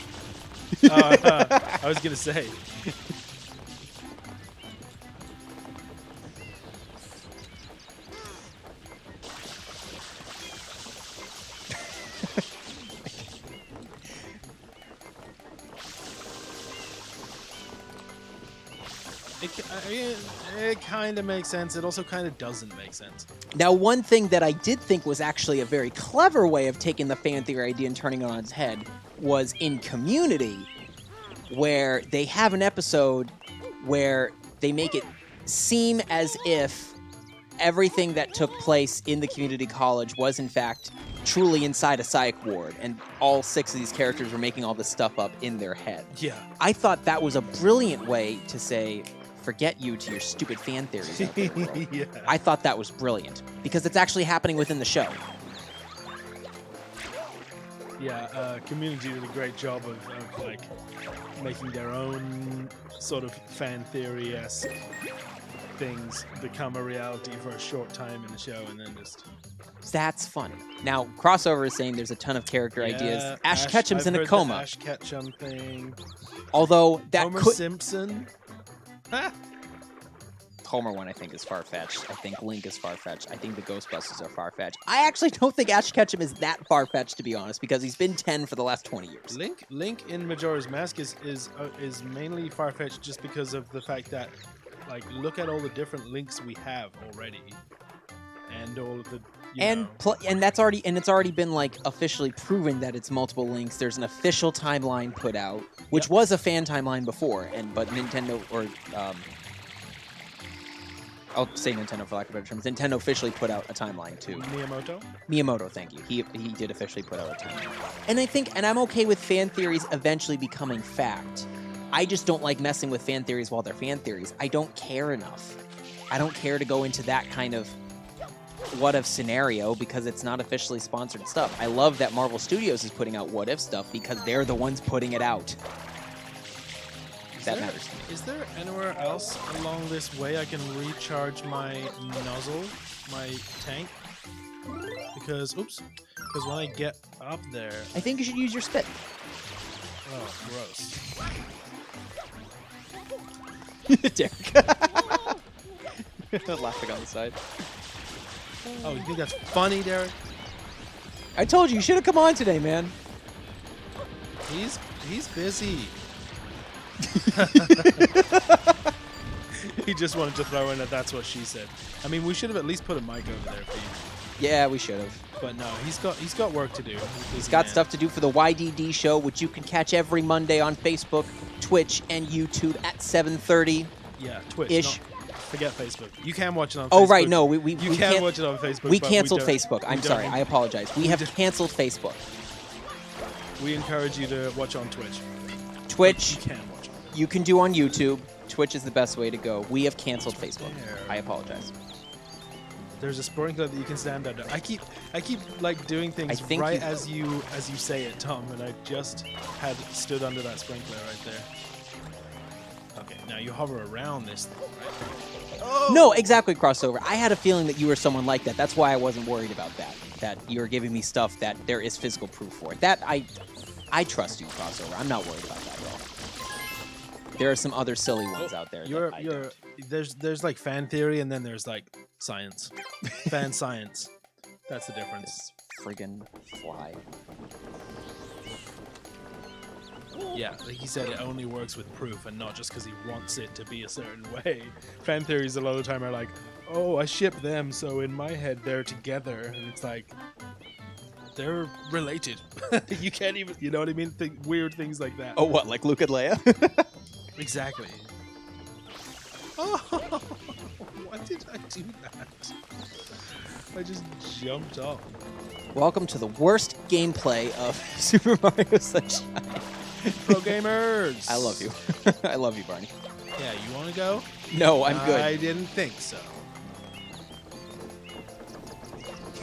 I was gonna say. It kind of makes sense. It also kind of doesn't make sense.
Now, one thing that I did think was actually a very clever way of taking the fan theory idea and turning it on its head was in Community, where they have an episode where they make it seem as if everything that took place in the community college was, in fact, truly inside a psych ward, and all 6 of these characters were making all this stuff up in their head.
Yeah.
I thought that was a brilliant way to say, forget you to your stupid fan theories out there, bro.
Yeah.
I thought that was brilliant because it's actually happening within the show.
Yeah, Community did a great job of like making their own sort of fan theory-esque things become a reality for a short time in the show, and then just
That's fun. Now, Crossover is saying there's a ton of character ideas.
Yeah,
Ash Ketchum's
I've
in a
heard the
coma,
Ash Ketchum thing.
although that
Homer
could
Simpson.
Homer one I think is far-fetched. I think Link is far-fetched. I think the Ghostbusters are far-fetched. I actually don't think Ash Ketchum is that far-fetched, to be honest, because he's been 10 for the last 20 years.
Link in Majora's Mask is mainly far-fetched just because of the fact that, like, look at all the different Links we have already, and all of the
And that's already, and it's already been like officially proven that it's multiple links. There's an official timeline put out, which
Yep.
was a fan timeline before, but Nintendo or I'll say Nintendo for lack of better terms. Nintendo officially put out a timeline too. Miyamoto, thank you. He did officially put out a timeline, and I think, and I'm okay with fan theories eventually becoming fact. I just don't like messing with fan theories while they're fan theories. I don't care enough. I don't care to go into that kind of what if scenario because it's not officially sponsored stuff. I love that Marvel Studios is putting out what if stuff because they're the ones putting it out. That matters to me.
Is there anywhere else along this way I can recharge my nozzle, my tank? Because when I get up there,
I think you should use your spit.
oh, gross.
Derek. Laughing on the side.
Oh, you think that's funny, Derek?
I told you should have come on today, man.
He's busy. He just wanted to throw in a "that's what she said." I mean, we should have at least put a mic over there for you.
Yeah, we should have.
But no, he's got work to do.
He's got stuff to do for the YDD show, which you can catch every Monday on Facebook, Twitch, and YouTube at 7:30.
Yeah, Twitch.
Ish.
Forget Facebook. You can watch it on Facebook.
Oh, right. No, we
You can watch it on Facebook.
We
but
canceled
don't-
Facebook. I'm
we
sorry.
don't-
I apologize. We have canceled Facebook.
We encourage you to watch on Twitch.
Twitch,
You can watch on.
you can do on YouTube. Twitch is the best way to go. We have canceled Facebook.
fair.
I apologize.
There's a sprinkler that you can stand under. I keep like doing things
I think
right
you-
as you say it, Tom, and I just had stood under that sprinkler right there. Okay, now you hover around this thing, right? Oh!
No, exactly, Crossover. I had a feeling that you were someone like that. That's why I wasn't worried about that. That you were giving me stuff that there is physical proof for. That I trust you, Crossover. I'm not worried about that at all. There are some other silly ones out there.
You're
that I
you're
don't.
there's like fan theory and then there's like science. Fan science. That's the difference.
This friggin' fly.
Yeah, like he said, it only works with proof and not just because he wants it to be a certain way. Fan theories a lot of the time are like, oh, I ship them, so in my head they're together, and it's like they're related. You can't even, you know what I mean? Weird things like that.
Oh, what? Like Luke and Leia?
Exactly. Oh, why did I do that? I just jumped off.
Welcome to the worst gameplay of Super Mario Sunshine.
Pro gamers.
I love you. I love you, Barney.
Yeah, you want to go?
No, I'm good.
I didn't think so.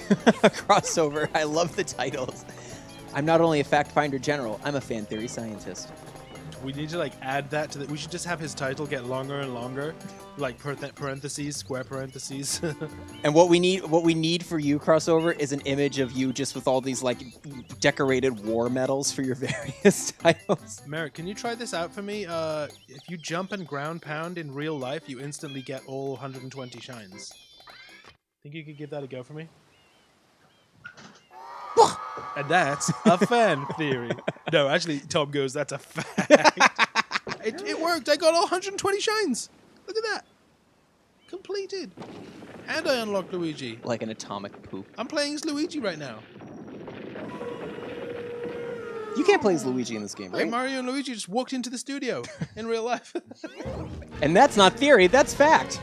Crossover. I love the titles. I'm not only a fact finder general, I'm a fan theory scientist.
We need to like add that to the. We should just have his title get longer and longer, like parentheses, square parentheses.
And what we need for you, Crossover, is an image of you just with all these like decorated war medals for your various titles.
Merrick, can you try this out for me? If you jump and ground pound in real life, you instantly get all 120 shines. Think you could give that a go for me? And that's a fan theory. No, actually, Tom goes, that's a fact. It worked. I got all 120 shines. Look at that. Completed. And I unlocked Luigi.
Like an atomic poop.
I'm playing as Luigi right now.
You can't play as Luigi in this game,
Like
right?
Mario and Luigi just walked into the studio in real life.
And that's not theory, that's fact.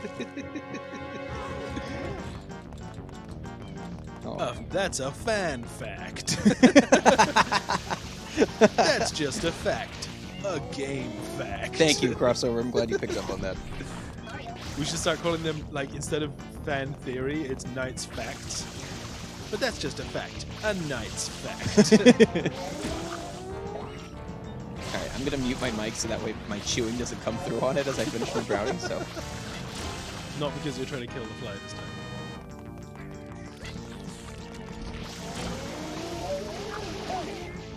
That's a fan fact. That's just a fact. A game fact.
Thank you, Crossover. I'm glad you picked up on that.
We should start calling them, like, instead of fan theory, it's Knight's facts. But that's just a fact. A Knight's fact.
Alright, I'm gonna mute my mic so that way my chewing doesn't come through on it as I finish my browning, so.
Not because you're trying to kill the fly this time.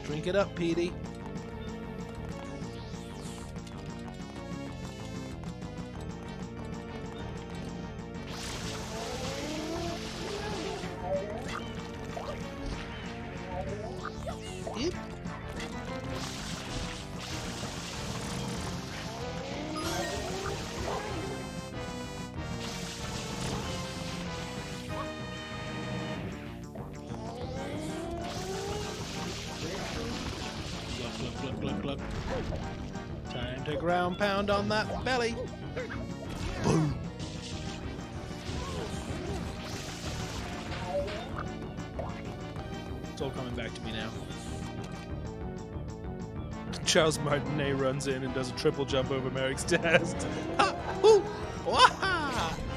Drink it up, Petey. Yep. Glug, glug, glug, glug. Time to ground pound on that belly. Boom. It's all coming back to me now. Charles Martinet runs in and does a triple jump over Merrick's desk. Ha! Woo! Wah!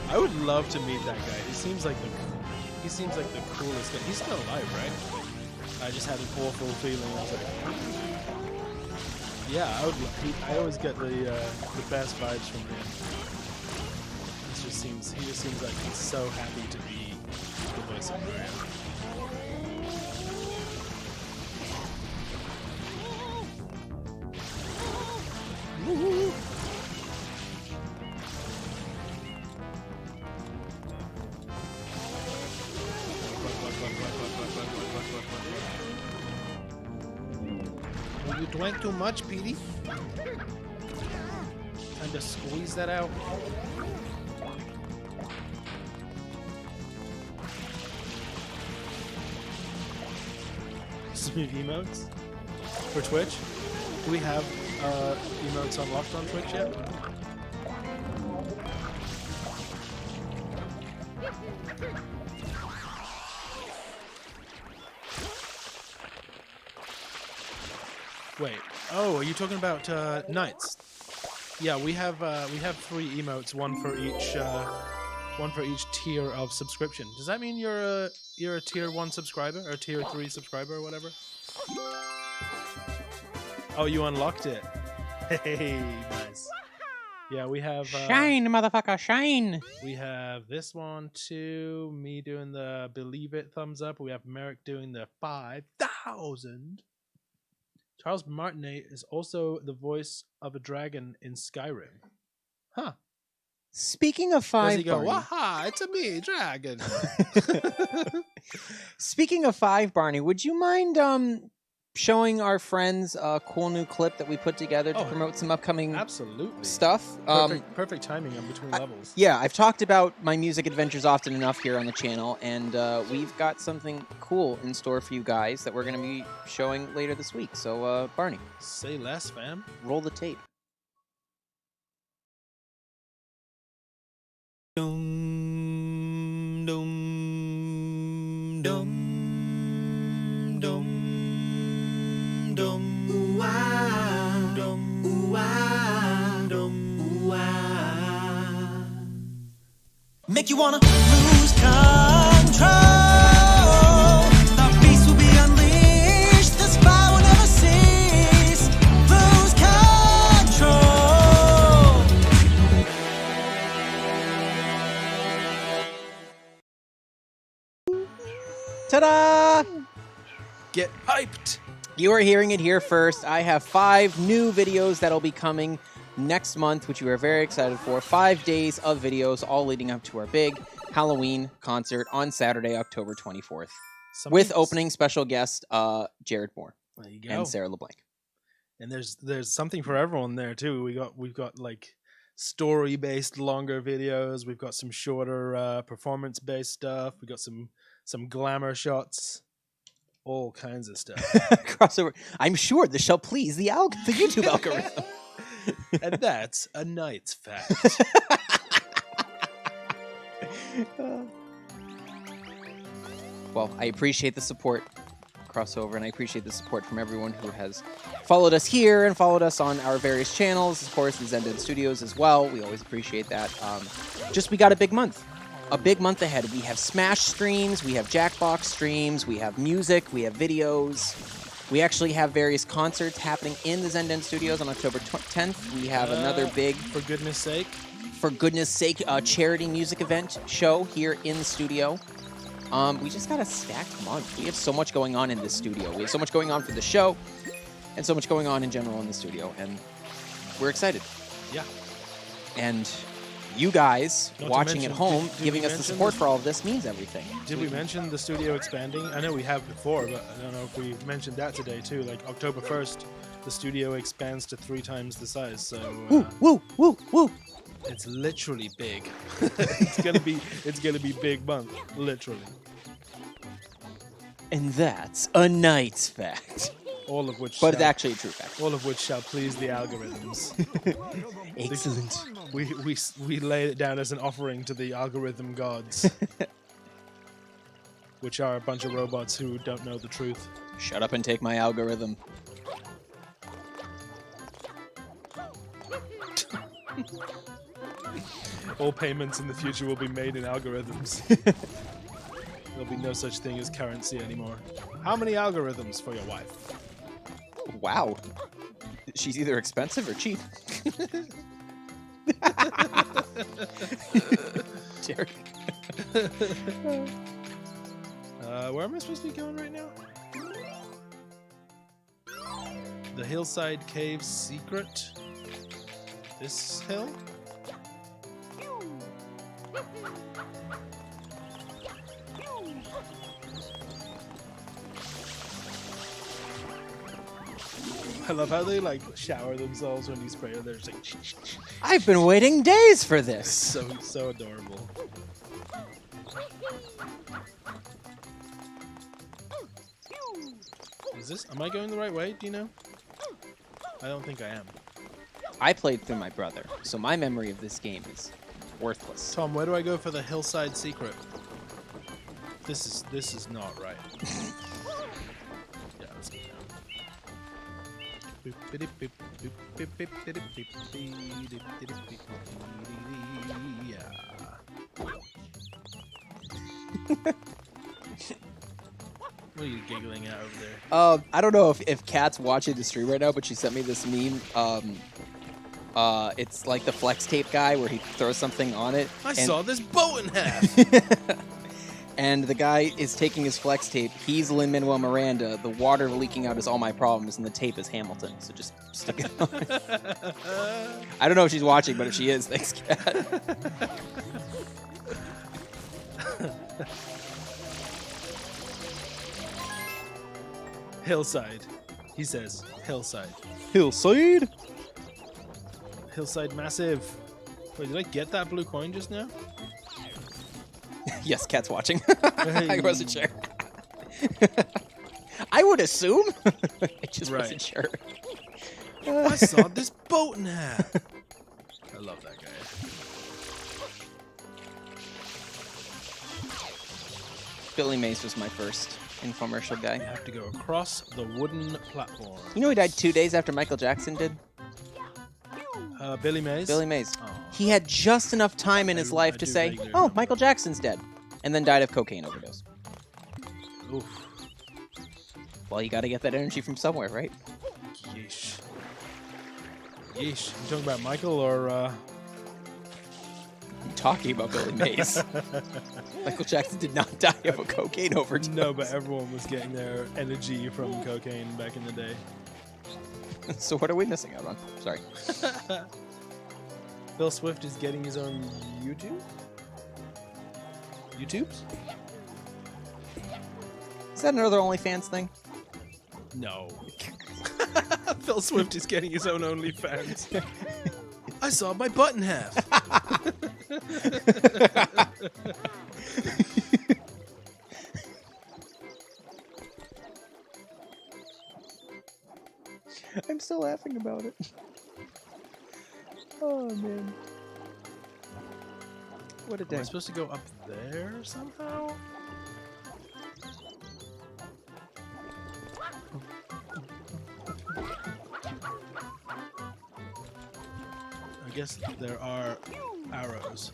I would love to meet that guy. He seems like the coolest guy. He's still alive, right? I just had an awful feeling. I was like, yeah, I always get the best vibes from him. He just seems like he's so happy to be the voice of Mario. Woo-hoo. You drank too much, Petey. Time to squeeze that out. Some emotes for Twitch. Do we have emotes unlocked on Twitch yet? Wait. Oh, are you talking about knights? Yeah, we have 3 emotes, one for each tier of subscription. Does that mean you're a tier 1 subscriber or tier 3 subscriber or whatever? Oh, you unlocked it. Hey, nice. Yeah, we have
Shine, motherfucker, shine.
we have this one too. Me doing the believe it thumbs up. We have Merrick doing the 5,000. Charles Martinet is also the voice of a dragon in Skyrim. Huh.
Speaking of
Does
five,
he go,
Barney,
waha, it's a me, dragon.
speaking of five, Barney, would you mind showing our friends a cool new clip that we put together to
Oh,
promote some upcoming
Absolutely.
stuff?
Perfect timing in between levels.
Yeah, I've talked about my music adventures often enough here on the channel, and we've got something cool in store for you guys that we're going to be showing later this week. So, Barney,
Say less, fam.
roll the tape.
Dum dum dum dum dum ooh ah dum ooh ah dum ooh ah. Make you wanna lose control. The beast will be unleashed. The spy will never cease. Lose control.
Ta-da!
Get hyped.
You are hearing it here first. I have 5 new videos that'll be coming next month, which we are very excited for. 5 days of videos, all leading up to our big Halloween concert on Saturday, October 24th, with opening special guest Jared Moore
There you go.
and Sarah LeBlanc.
And there's something for everyone there too. We've got like story based longer videos. We've got some shorter performance based stuff. We got some glamour shots. All kinds of stuff.
Crossover. I'm sure this shall please the YouTube algorithm.
And that's a night's fact.
Well, I appreciate the support, Crossover, and I appreciate the support from everyone who has followed us here and followed us on our various channels. Of course, the Zenden Studios as well. We always appreciate that. We got a big month. A big month ahead. We have Smash streams, we have Jackbox streams, we have music, we have videos. We actually have various concerts happening in the Zenden Studios on October 10th. We have another big,
For goodness sake.
charity music event show here in the studio. We just got a stacked month. We have so much going on in this studio. We have so much going on for the show and so much going on in general in the studio, and we're excited.
Yeah.
And you guys
Not to
watching
mention-
at home,
did we
giving us the
mention
support
this-
for all of this means everything.
Did we mention the studio expanding? I know we have before, but I don't know if we mentioned that today too. Like October 1st, the studio expands to 3 times the size. So
Woo, woo, woo.
it's literally big. it's gonna be big month, literally.
And that's a night's fact.
All of which,
But it's actually a true fact.
all of which shall please the algorithms.
Excellent.
We lay it down as an offering to the algorithm gods, which are a bunch of robots who don't know the truth.
Shut up and take my algorithm.
All payments in the future will be made in algorithms. There'll be no such thing as currency anymore. How many algorithms for your wife?
Wow. She's either expensive or cheap. Derek.
Where am I supposed to be going right now? The Hillside Cave's secret? This hill? I love how they like shower themselves when you spray it. They're just like
I've been waiting days for this.
so adorable. Is this? Am I going the right way? Do you know? I don't think I am.
I played through my brother, so my memory of this game is worthless.
Tom, where do I go for the hillside secret? This is not right. Yeah, let's go down. What are you giggling at over there?
I don't know if Kat's watching the stream right now, but she sent me this meme. It's like the flex tape guy where he throws something on it.
I saw this boat in half.
And the guy is taking his flex tape. He's Lin-Manuel Miranda. The water leaking out is All My Problems, and the tape is Hamilton. So just stick it on. I don't know if she's watching, but if she is, thanks, Kat.
Hillside. He says, hillside.
Hillside?
Hillside massive. Wait, did I get that blue coin just now?
Yes, Kat's watching. I wasn't sure. I would assume. I just wasn't sure.
I saw this boat in half. I love that guy.
Billy Mays was my first infomercial
You
guy.
have to go across the wooden platform.
You know he died 2 days after Michael Jackson did?
Billy Mays?
Billy Mays.
Aw.
He had just enough time in his
I
life to
do
say,
vaguely
oh,
remember.
Michael Jackson's dead. And then died of cocaine overdose.
Oof.
Well, you got to get that energy from somewhere, right?
Yeesh. Yeesh. You talking about Michael or...
I'm talking about Billy Mays. Michael Jackson did not die of a cocaine overdose.
No, but everyone was getting their energy from cocaine back in the day.
So what are we missing out on? Sorry.
Phil Swift is getting his own YouTube? YouTubes?
Is that another OnlyFans thing?
No. Phil Swift is getting his own OnlyFans. I saw my butt in half.
I'm still laughing about it. Oh, man. What a
Am
day.
I supposed to go up there somehow? I guess there are arrows.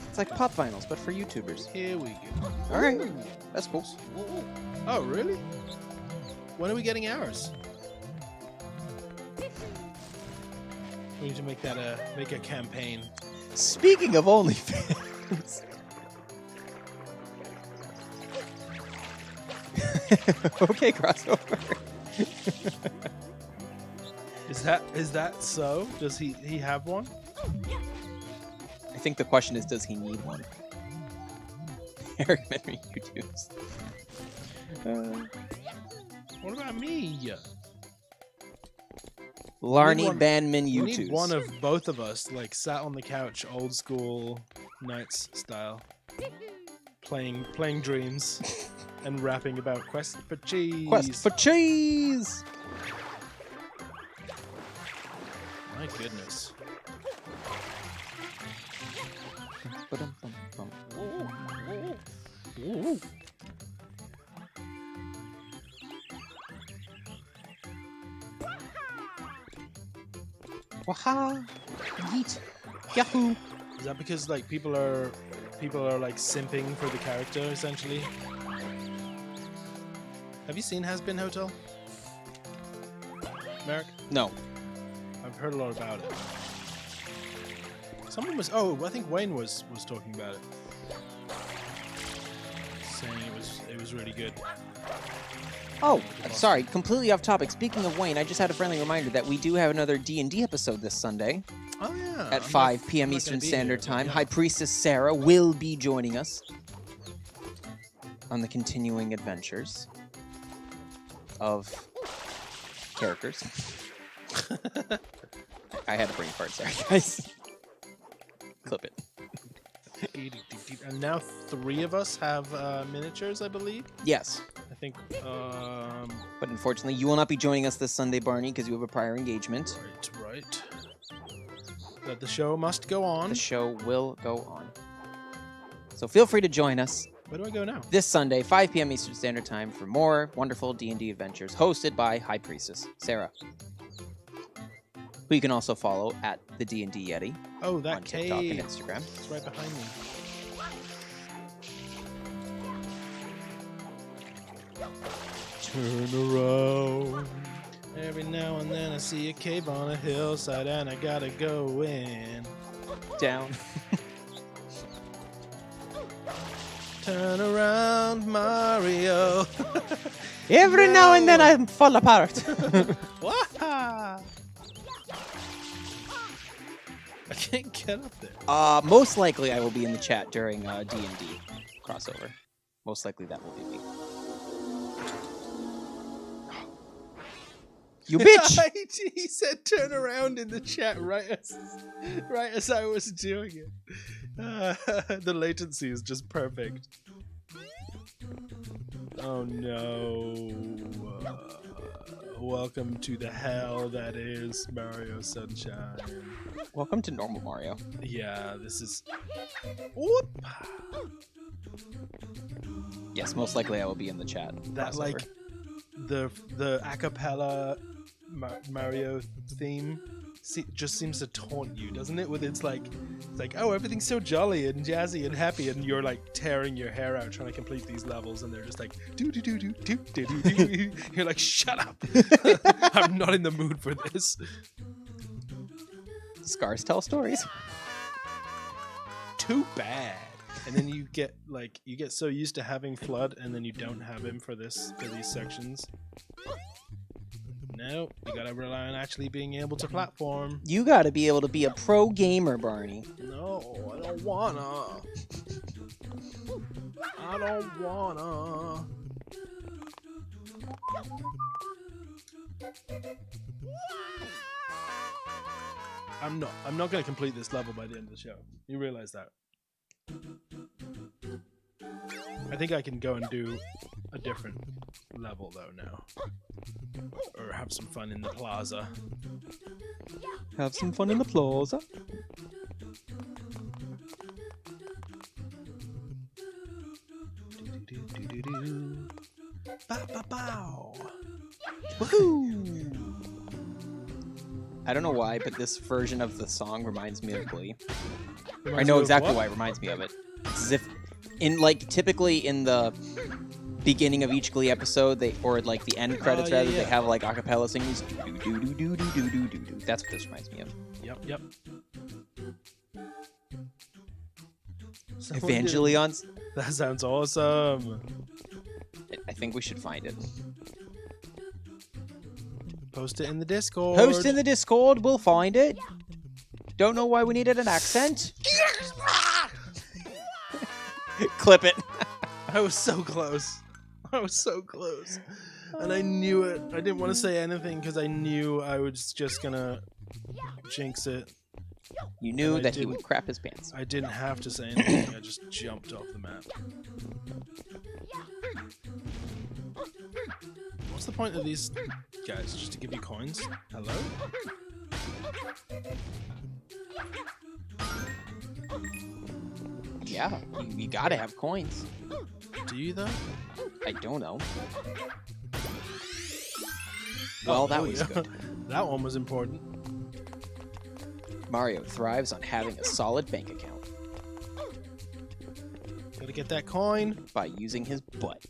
It's like pop vinyls, but for YouTubers.
Here we go.
All right. That's cool.
Oh, really? When are we getting ours? We need to make that make a campaign.
Speaking of OnlyFans. Okay, crossover.
Is that so? Does he have one?
I think the question is, does he need one? Eric Henry YouTubes.
What about me?
Larny
one-
Bandman
We
YouTubes.
need one of both of us, like sat on the couch, old school Knights style, playing Dreams and rapping about Quest for Cheese.
Quest for cheese.
My goodness.
Ba-dum-bum-bum. Waha! Yeet! Yahoo!
Is that because like people are like simping for the character essentially? Have you seen Has Been Hotel? Merrick?
No.
I've heard a lot about it. Someone was I think Wayne was talking about it. Saying it was really good.
Oh, sorry, completely off topic. Speaking of Wayne, I just had a friendly reminder that we do have another D&D episode this Sunday.
Oh yeah.
at
I'm
5 p.m.
not gonna
Eastern
be
Standard
here,
Time.
yeah.
High Priestess Sarah will be joining us on the continuing adventures of characters. I had to bring apart, sorry guys. Clip it.
And now 3 of us have miniatures, I believe.
Yes,
I think.
but unfortunately, you will not be joining us this Sunday, Barney, because you have a prior engagement.
Right. But the show must go on.
The show will go on. So feel free to join us
Where do I go now?
this Sunday, 5 p.m. Eastern Standard Time, for more wonderful D&D adventures hosted by High Priestess Sarah, who you can also follow at the D&D Yeti
Oh, that
on TikTok
cave.
and Instagram.
It's right behind me. Turn around. Every now and then I see a cave on a hillside and I gotta go in.
Down.
Turn around, Mario.
Every now and then I fall apart.
Wah! I can't get up there.
Most likely I will be in the chat during D&D crossover. Most likely that will be me. You bitch!
He said turn around in the chat right as I was doing it. The latency is just perfect. Oh no. Welcome to the hell that is Mario Sunshine.
Welcome to normal Mario.
Yeah, this is... Whoop!
Yes, most likely I will be in the chat.
That
crossover.
like the acapella Mario theme just seems to taunt you, doesn't it? With it's like oh, everything's so jolly and jazzy and happy, and you're like tearing your hair out trying to complete these levels, and they're just like do do do do do do do do. You're like, shut up! I'm not in the mood for this.
Scars tell stories.
Too bad. And then you get so used to having Flood, and then you don't have him for these sections. No, you gotta rely on actually being able to platform.
You gotta be able to be a pro gamer, Barney.
No, I don't wanna. I don't wanna. I'm not gonna complete this level by the end of the show. You realize that? I think I can go and do a different level though now. Or have some fun in the plaza.
Have some fun in the plaza.
Bow.
Woohoo! I don't know why, but this version of the song reminds me of Glee. I know exactly why it reminds me of it. It's as if, typically in the beginning of each Glee episode, or like the end credits rather, they have like acapella singing. Do do do do do do do do. That's what this reminds me of.
Yep.
Evangelions.
That sounds awesome.
I think we should find it.
Post it in the Discord.
Post in the Discord. We'll find it. Don't know why we needed an accent. Clip it.
I was so close. And I knew it. I didn't want to say anything because I knew I was just gonna jinx it.
You knew
I
that he
didn't-
would crap his pants.
I didn't have to say anything. I just jumped off the map. What's the point of these guys? Just to give you coins? Hello?
Yeah, you gotta have coins.
Do you though?
I don't know. Well, that was good.
That one was important.
Mario thrives on having a solid bank account
Gotta get that coin.
by using his butt.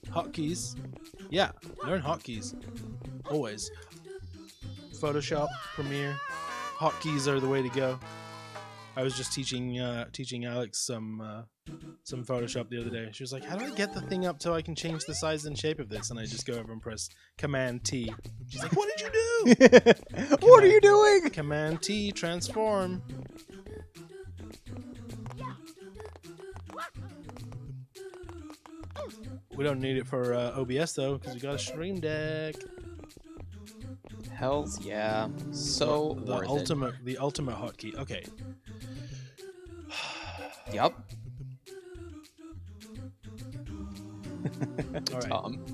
Hotkeys. Yeah, learn hotkeys. Always. Photoshop, Premiere. Hotkeys are the way to go. I was just teaching Alex some Photoshop the other day. She was like, "How do I get the thing up so I can change the size and shape of this?" And I just go over and press Command T. She's like, "What did you do?"
What are you doing?
Command T, transform. We don't need it for OBS though, because we got a Stream Deck.
Hells yeah. So
The
worth
ultimate hotkey. Okay.
it. Yep.
All right.
Tom.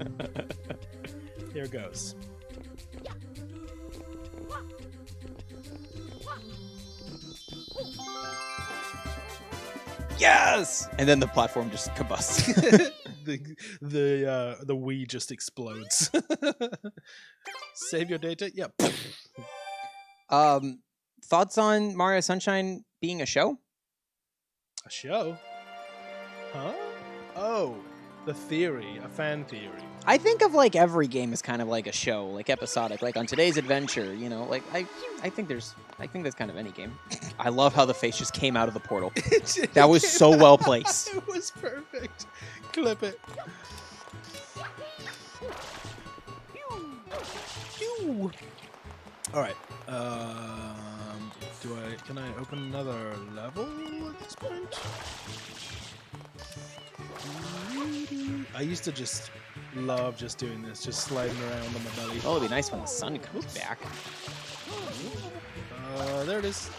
Here goes.
Yes! And then the platform just combusts.
the Wii just explodes. Save your data. Yep.
Thoughts on Mario Sunshine being a show?
A show? Huh? Oh, the theory, a fan theory.
I think of like every game as kind of like a show, like episodic. Like on Today's Adventure, you know, like I think that's kind of any game. I love how the face just came out of the portal. That was so well placed.
It was perfect. Clip it. Pew. All right. Can I open another level at this point? I used to just love just doing this, just sliding around on my belly.
Oh, it'd be nice when the sun comes back.
There it is.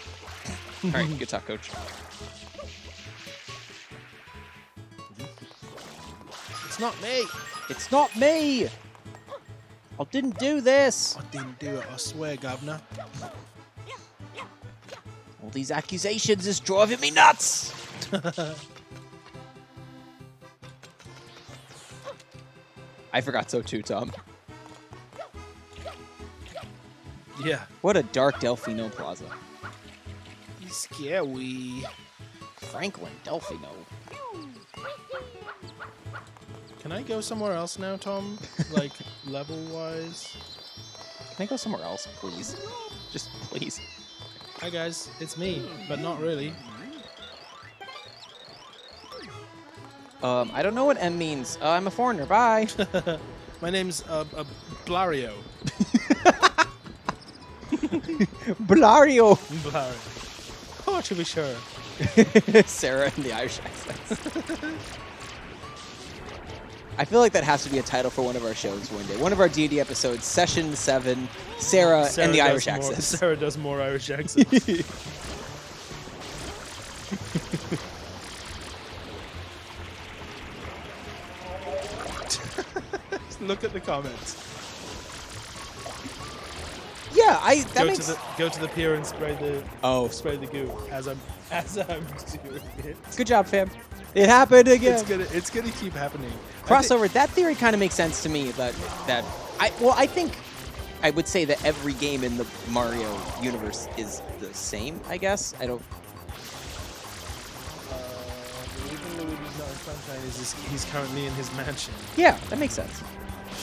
All right, good talk, coach.
It's not me.
It's not me. I didn't do this.
I didn't do it, I swear, governor.
All these accusations is driving me nuts. I forgot so too, Tom.
Yeah.
What a dark Delfino Plaza.
Scary.
Franklin Delfino.
Can I go somewhere else now, Tom? Like, level-wise?
Can I go somewhere else, please? Just please.
Hi, guys. It's me, but not really.
I don't know what M means. I'm a foreigner. Bye.
My name's Blario.
Blario.
Blario. Oh, to be sure.
Sarah and the Irish accents. I feel like that has to be a title for one of our shows one day. One of our D&D episodes, Session 7, Sarah and the Irish accents.
Sarah does more Irish accents. Look at the comments.
Yeah,
Go to the pier and spray the
spray
the goo as I'm doing it.
Good job, fam. It happened again.
It's gonna keep happening.
Crossover. That theory kind of makes sense to me. I think I would say that every game in the Mario universe is the same. I guess I don't.
The reason Luigi's not in Sunshine is he's currently in his mansion.
Yeah, that makes sense.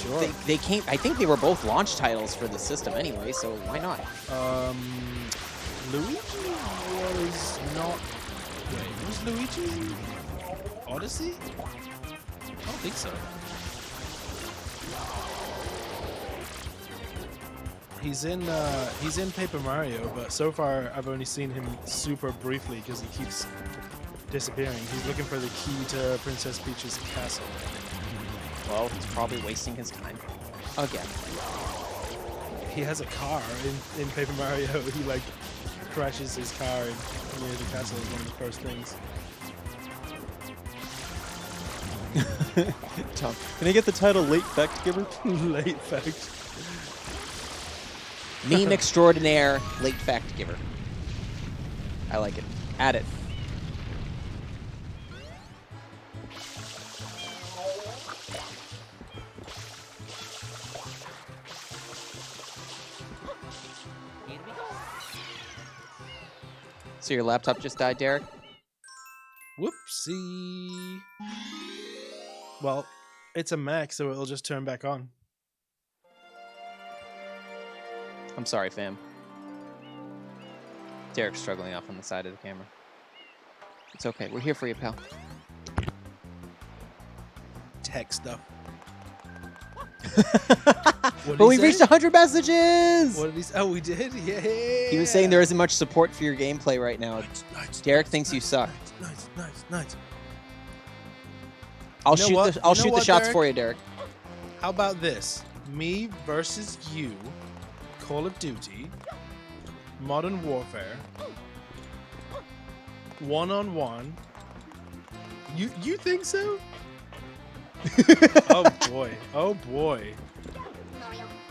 Sure.
They came. I think they were both launch titles for the system anyway, so why not?
Luigi was not. Wait, was Luigi Odyssey? I don't think so. He's in Paper Mario, but so far I've only seen him super briefly because he keeps disappearing. He's looking for the key to Princess Peach's castle.
Well, he's probably wasting his time again.
He has a car in Paper Mario. He like crashes his car near the castle is one of the first things.
Tom, can I get the title Late Fact Giver?
Late fact.
Meme extraordinaire, Late Fact Giver. I like it. Add it. So your laptop just died, Derek?
Whoopsie. Well, it's a Mac, so it'll just turn back on.
I'm sorry, fam. Derek's struggling off on the side of the camera. It's okay. We're here for you, pal.
Tech stuff.
But we reached 100 messages!
What did he say? Oh, we did? Yeah.
He was saying there isn't much support for your gameplay right now.
Nice,
Derek thinks you suck.
Nice.
I'll
You know
shoot
what?
the I'll
You know
shoot the
what,
shots
Derek?
for you, Derek.
How about this? Me versus you, Call of Duty, Modern Warfare, 1-on-1. You think so? Oh boy.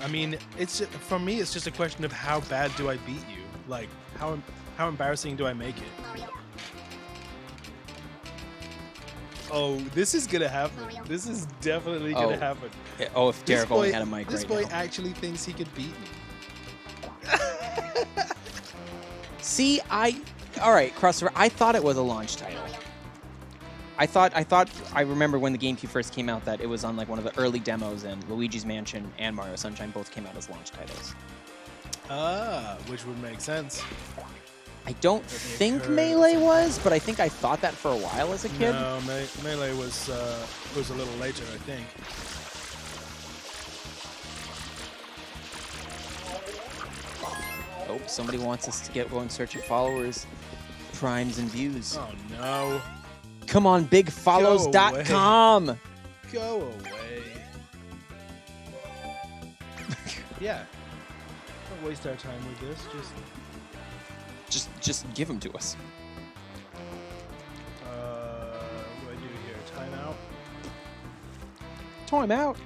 I mean, it's just, for me. It's just a question of how bad do I beat you? Like how embarrassing do I make it? Oh, this is gonna happen. This is definitely gonna happen.
Yeah, oh, if Derek only had a mic
This
right
boy
now.
actually thinks he could beat me.
See, all right, Crossover. I thought it was a launch title. I remember when the GameCube first came out that it was on like one of the early demos, and Luigi's Mansion and Mario Sunshine both came out as launch titles.
Which would make sense.
I don't think Melee was, but I think I thought that for a while as a kid.
No, Melee was a little later, I think.
Oh, somebody wants us to get one searching followers, primes, and views.
Oh no.
Come on, bigfollows.com.
Go away. Yeah. Don't waste our time with this.
Just give them to us.
What do I do here? Timeout?
Time out.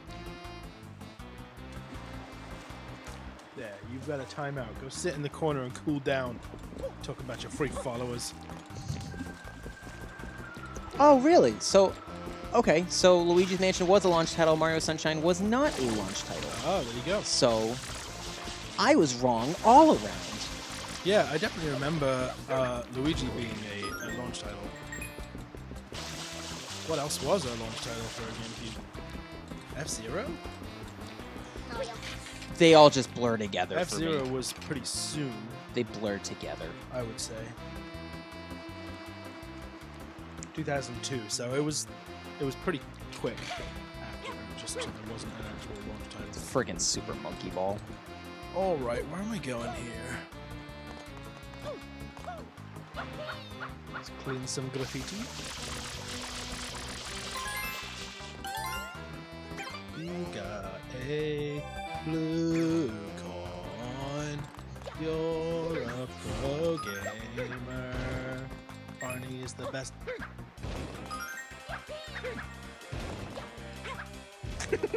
There, you've got a timeout. Go sit in the corner and cool down. Talk about your free followers.
Oh, really? So, okay. So Luigi's Mansion was a launch title. Mario Sunshine was not a launch title.
Oh, there you go.
So, I was wrong all around.
Yeah, I definitely remember Luigi being a launch title. What else was a launch title for a GameCube? F-Zero?
They all just blur together for
F-Zero
me.
was pretty soon,
They blurred together.
I would say. 2002, so it was pretty quick after. Just it wasn't an actual launch title.
Friggin' Super Monkey Ball.
All right, where am I going here? Let's clean some graffiti. You got a blue coin. You're a pro gamer. Barney is the best.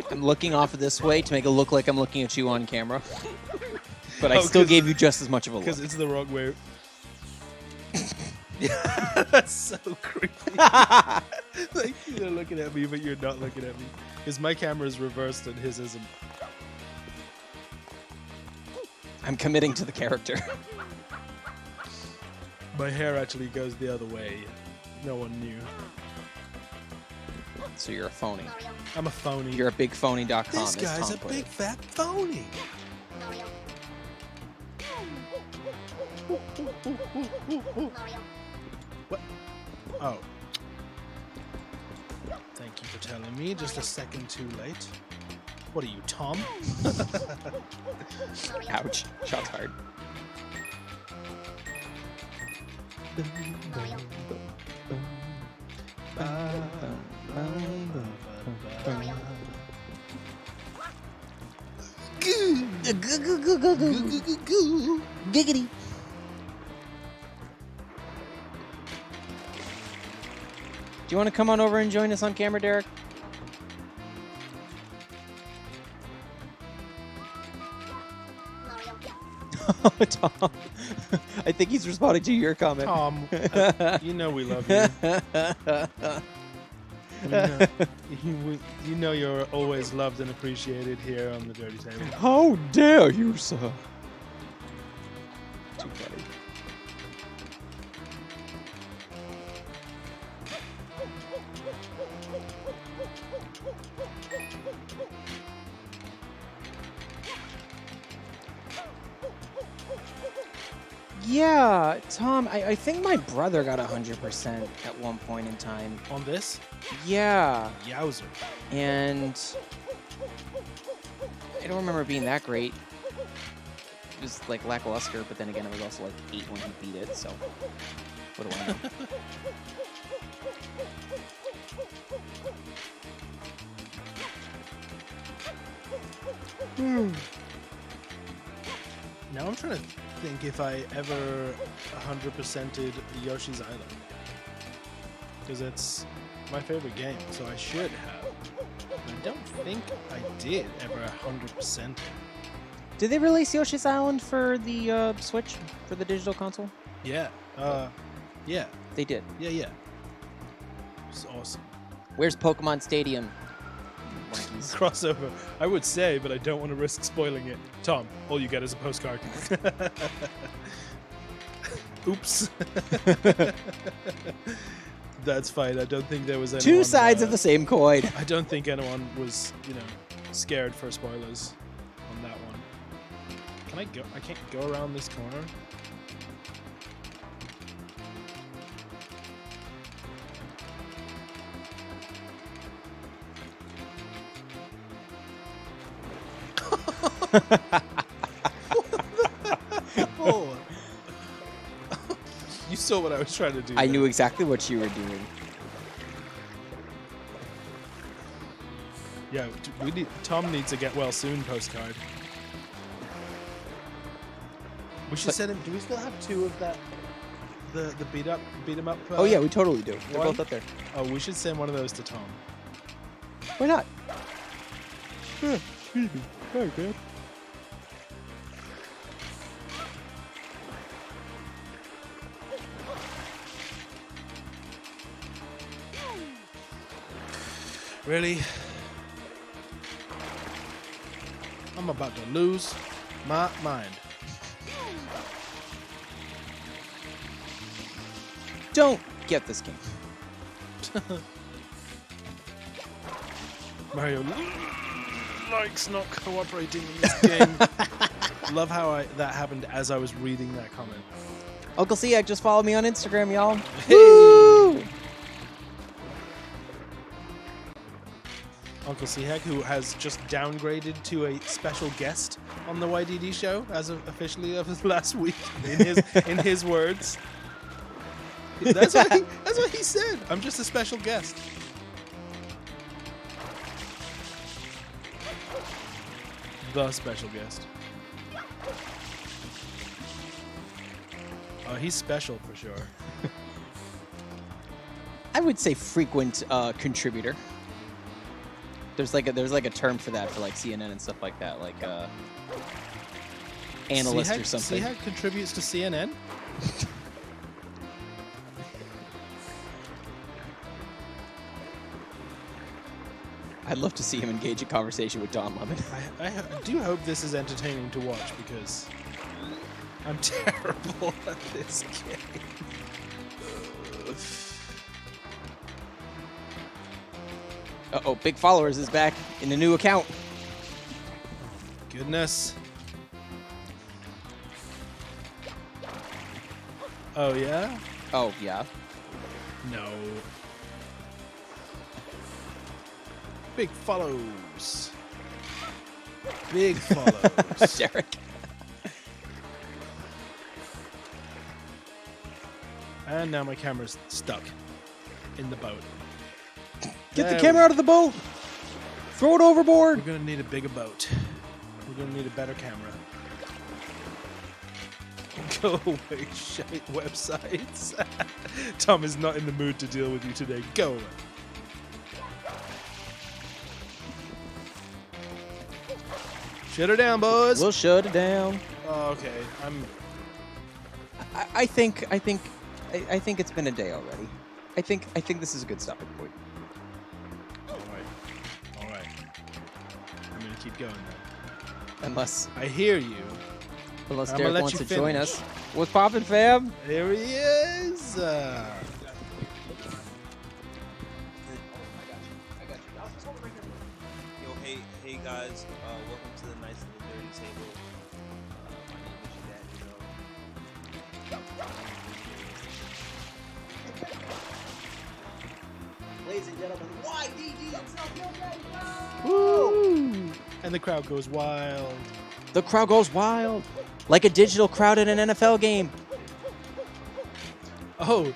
I'm looking off of this way to make it look like I'm looking at you on camera. But I
Oh,
still
'cause-
gave you just as much of a look.
Because it's the wrong way. That's so creepy. Like you're looking at me, but you're not looking at me. Because my camera is reversed and his isn't.
I'm committing to the character.
My hair actually goes the other way. No one knew.
So you're a phony.
I'm a phony.
You're a bigphony.com.
This
as
guy's
Tom
a
put
big
it.
fat phony. What? Oh. Thank you for telling me. Just a second too late. What are you, Tom?
Ouch. Shots hard. Giggity. Do you want to come on over and join us on camera, Derek? Tom. I think he's responding to your comment.
Tom, you know we love you. You know you're always loved and appreciated here on the Dirty Table.
How dare you, sir? Too funny. Yeah, Tom, I think my brother got 100% at one point in time.
On this?
Yeah,
Yowzer.
and I don't remember it being that great. It was like lackluster, but then again, it was also like 8 when he beat it, so what do I know?
Now I'm trying to think if I ever 100%ed Yoshi's Island. Because it's my favorite game, so I should have. But I don't think I did ever 100% it.
Did they release Yoshi's Island for the Switch, for the digital console?
Yeah. Yeah.
They did.
Yeah. It's awesome.
Where's Pokemon Stadium? Monkeys.
Crossover. I would say, but I don't want to risk spoiling it. Tom, all you get is a postcard. Oops. That's fine. I don't think there was anyone...
Two sides of the same coin.
I don't think anyone was, scared for spoilers on that one. Can I go? I can't go around this corner. Oh. You saw what I was trying to do.
I
there.
knew exactly what you were doing.
Yeah, Tom needs a get well soon postcard. We should send him. Do we still have 2 of that? The beat him up.
Oh yeah, we totally do. They're
one?
both up there.
Oh, we should send one of those to Tom.
Why not? Excuse me. Sorry, man.
Really? I'm about to lose my mind.
Don't get this game.
Mario likes not cooperating in this game. Love how that happened as I was reading that comment.
Uncle Siak just followed me on Instagram, y'all.
Hey!
Woo!
Uncle Sehek, who has just downgraded to a special guest on the YDD show as of officially of last week, in his words. That's what he said. I'm just a special guest. The special guest. He's special for sure.
I would say frequent contributor. There's like a term for that for like CNN and stuff like that, like analyst or something.
Sehek contributes to CNN.
I'd love to see him engage in conversation with Don Lemon.
I do hope this is entertaining to watch because I'm terrible at this game.
Uh-oh, Big Followers is back in the new account.
Goodness. Oh, yeah?
Oh, yeah.
No. Big follows. Big follows.
Derek.
And now my camera's stuck in the boat.
Get the
There
camera out of the boat. Throw it overboard.
We're gonna need a bigger boat. We're gonna need a better camera. Go away, shite websites. Tom is not in the mood to deal with you today. Go away. Shut her down, boys.
We'll shut it down.
Oh, okay,
I think it's been a day already. I think this is a good stopping point.
All right. I'm gonna keep going then.
Unless
I hear you. I'm gonna
Derek
let
wants
you
to join
finish.
us. What's poppin', fam?
Here he is.
Yo, hey guys, welcome to the Nice Little Dirty Table. My name is your dad,
Woo! And the crowd goes wild.
The crowd goes wild, like a digital crowd at an NFL game.
Oh,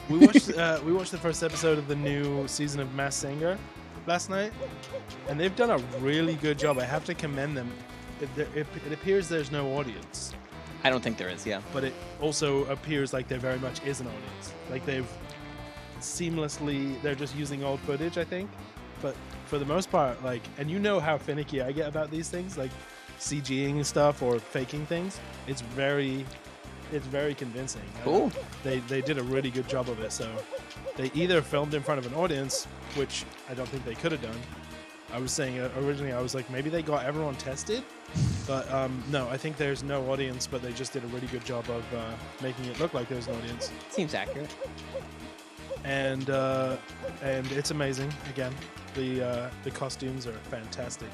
we watched the first episode of the new season of Masked Singer last night, and they've done a really good job. I have to commend them. It appears there's no audience,
I don't think there is, yeah.
but it also appears like there very much is an audience. Like they've they're just using old footage, I think. But for the most part, like, and you know how finicky I get about these things, like CGing stuff or faking things. It's very convincing.
Cool.
They did a really good job of it. So they either filmed in front of an audience, which I don't think they could have done. I was saying originally, I was like, maybe they got everyone tested, but no, I think there's no audience, but they just did a really good job of making it look like there's an audience.
Seems accurate.
And it's amazing. Again, the costumes are fantastic.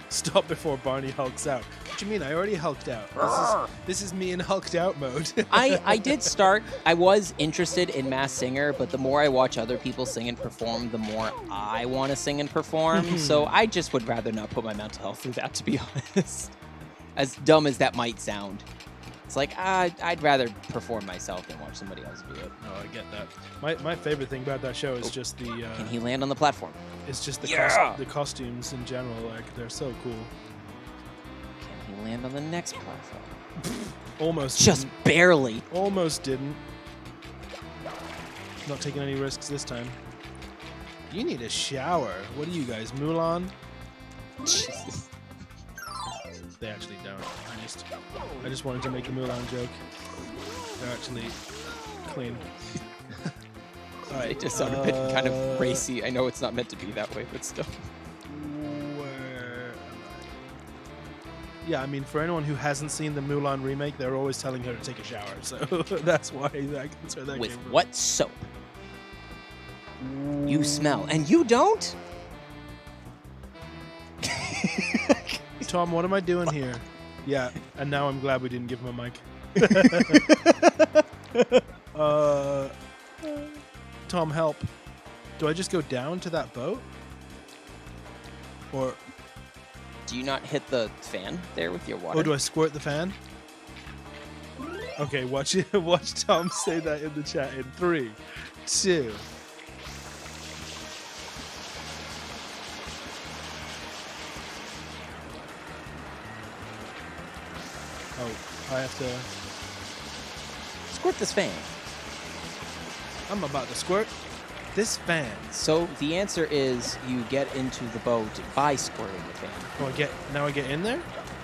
Stop before Barney hulks out. What do you mean? I already hulked out. This is me in hulked out mode.
I did start. I was interested in Masked Singer, but the more I watch other people sing and perform, the more I want to sing and perform. So I just would rather not put my mental health through that, to be honest. As dumb as that might sound. It's like, I'd rather perform myself than watch somebody else do it.
No, I get that. My favorite thing about that show is just the
Can he land on the platform?
it's just the
Yeah!
the costumes in general. Like they're so cool.
Can he land on the next platform?
Almost
Just
didn't.
barely.
Almost didn't. Not taking any risks this time. You need a shower. What are you guys, Mulan?
Jesus.
They actually don't. I just wanted to make a Mulan joke. They're actually clean. All right.
It just sounded a bit kind of racy. I know it's not meant to be that way, but still.
Where am I? Yeah, I mean, for anyone who hasn't seen the Mulan remake, they're always telling her to take a shower. So that's why that's where that
With
came from.
what soap? You smell, and you don't?
Tom, what am I doing here? Yeah, and now I'm glad we didn't give him a mic. Tom, help. Do I just go down to that boat? Or
Do you not hit the fan there with your water?
do I squirt the fan? Okay, watch Tom say that in the chat in 3, 2. Oh, I have to.
Squirt this fan.
I'm about to squirt this fan.
So the answer is you get into the boat by squirting the fan.
Oh, I get in there,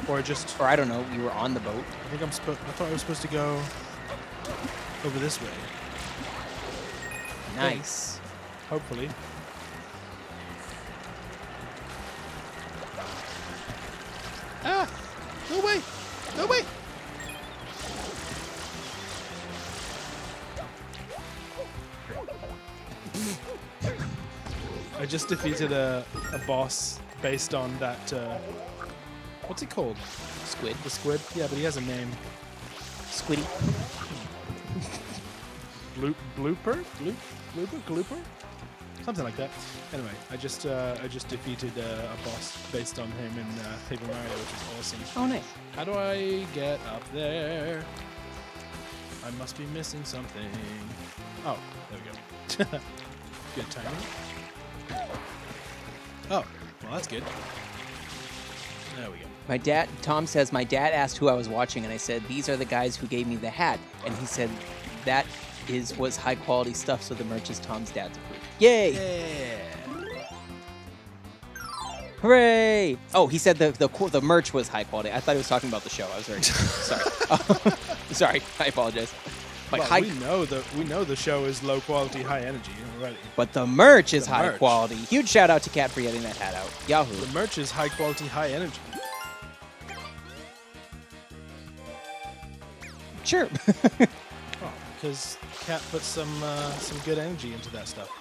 or just?
Or I don't know, you were on the boat.
I think I thought I was supposed to go over this way.
Nice.
Hopefully. Ah! No way! No way! I just defeated a boss based on that. What's he called?
Squid.
The squid? Yeah, but he has a name.
Squiddy.
Glooper? Something like that. Anyway, I just defeated a boss based on him in Paper Mario, which is awesome.
Oh, nice.
How do I get up there? I must be missing something. Oh, there we go. Good timing. Oh, well, that's good. There we go.
Tom says, my dad asked who I was watching, and I said, these are the guys who gave me the hat. And he said, that was high quality stuff, so the merch is Tom's dad's approved. Yay!
Yeah.
Hooray! Oh, he said the merch was high quality. I thought he was talking about the show. I was very sorry. Sorry, I apologize. Like
well, we know the show is low quality, high energy already.
But the merch is
The
high
merch.
quality. Huge shout out to Kat for getting that hat out. Yahoo!
The merch is high quality, high energy.
Sure.
Oh, because Kat puts some good energy into that stuff.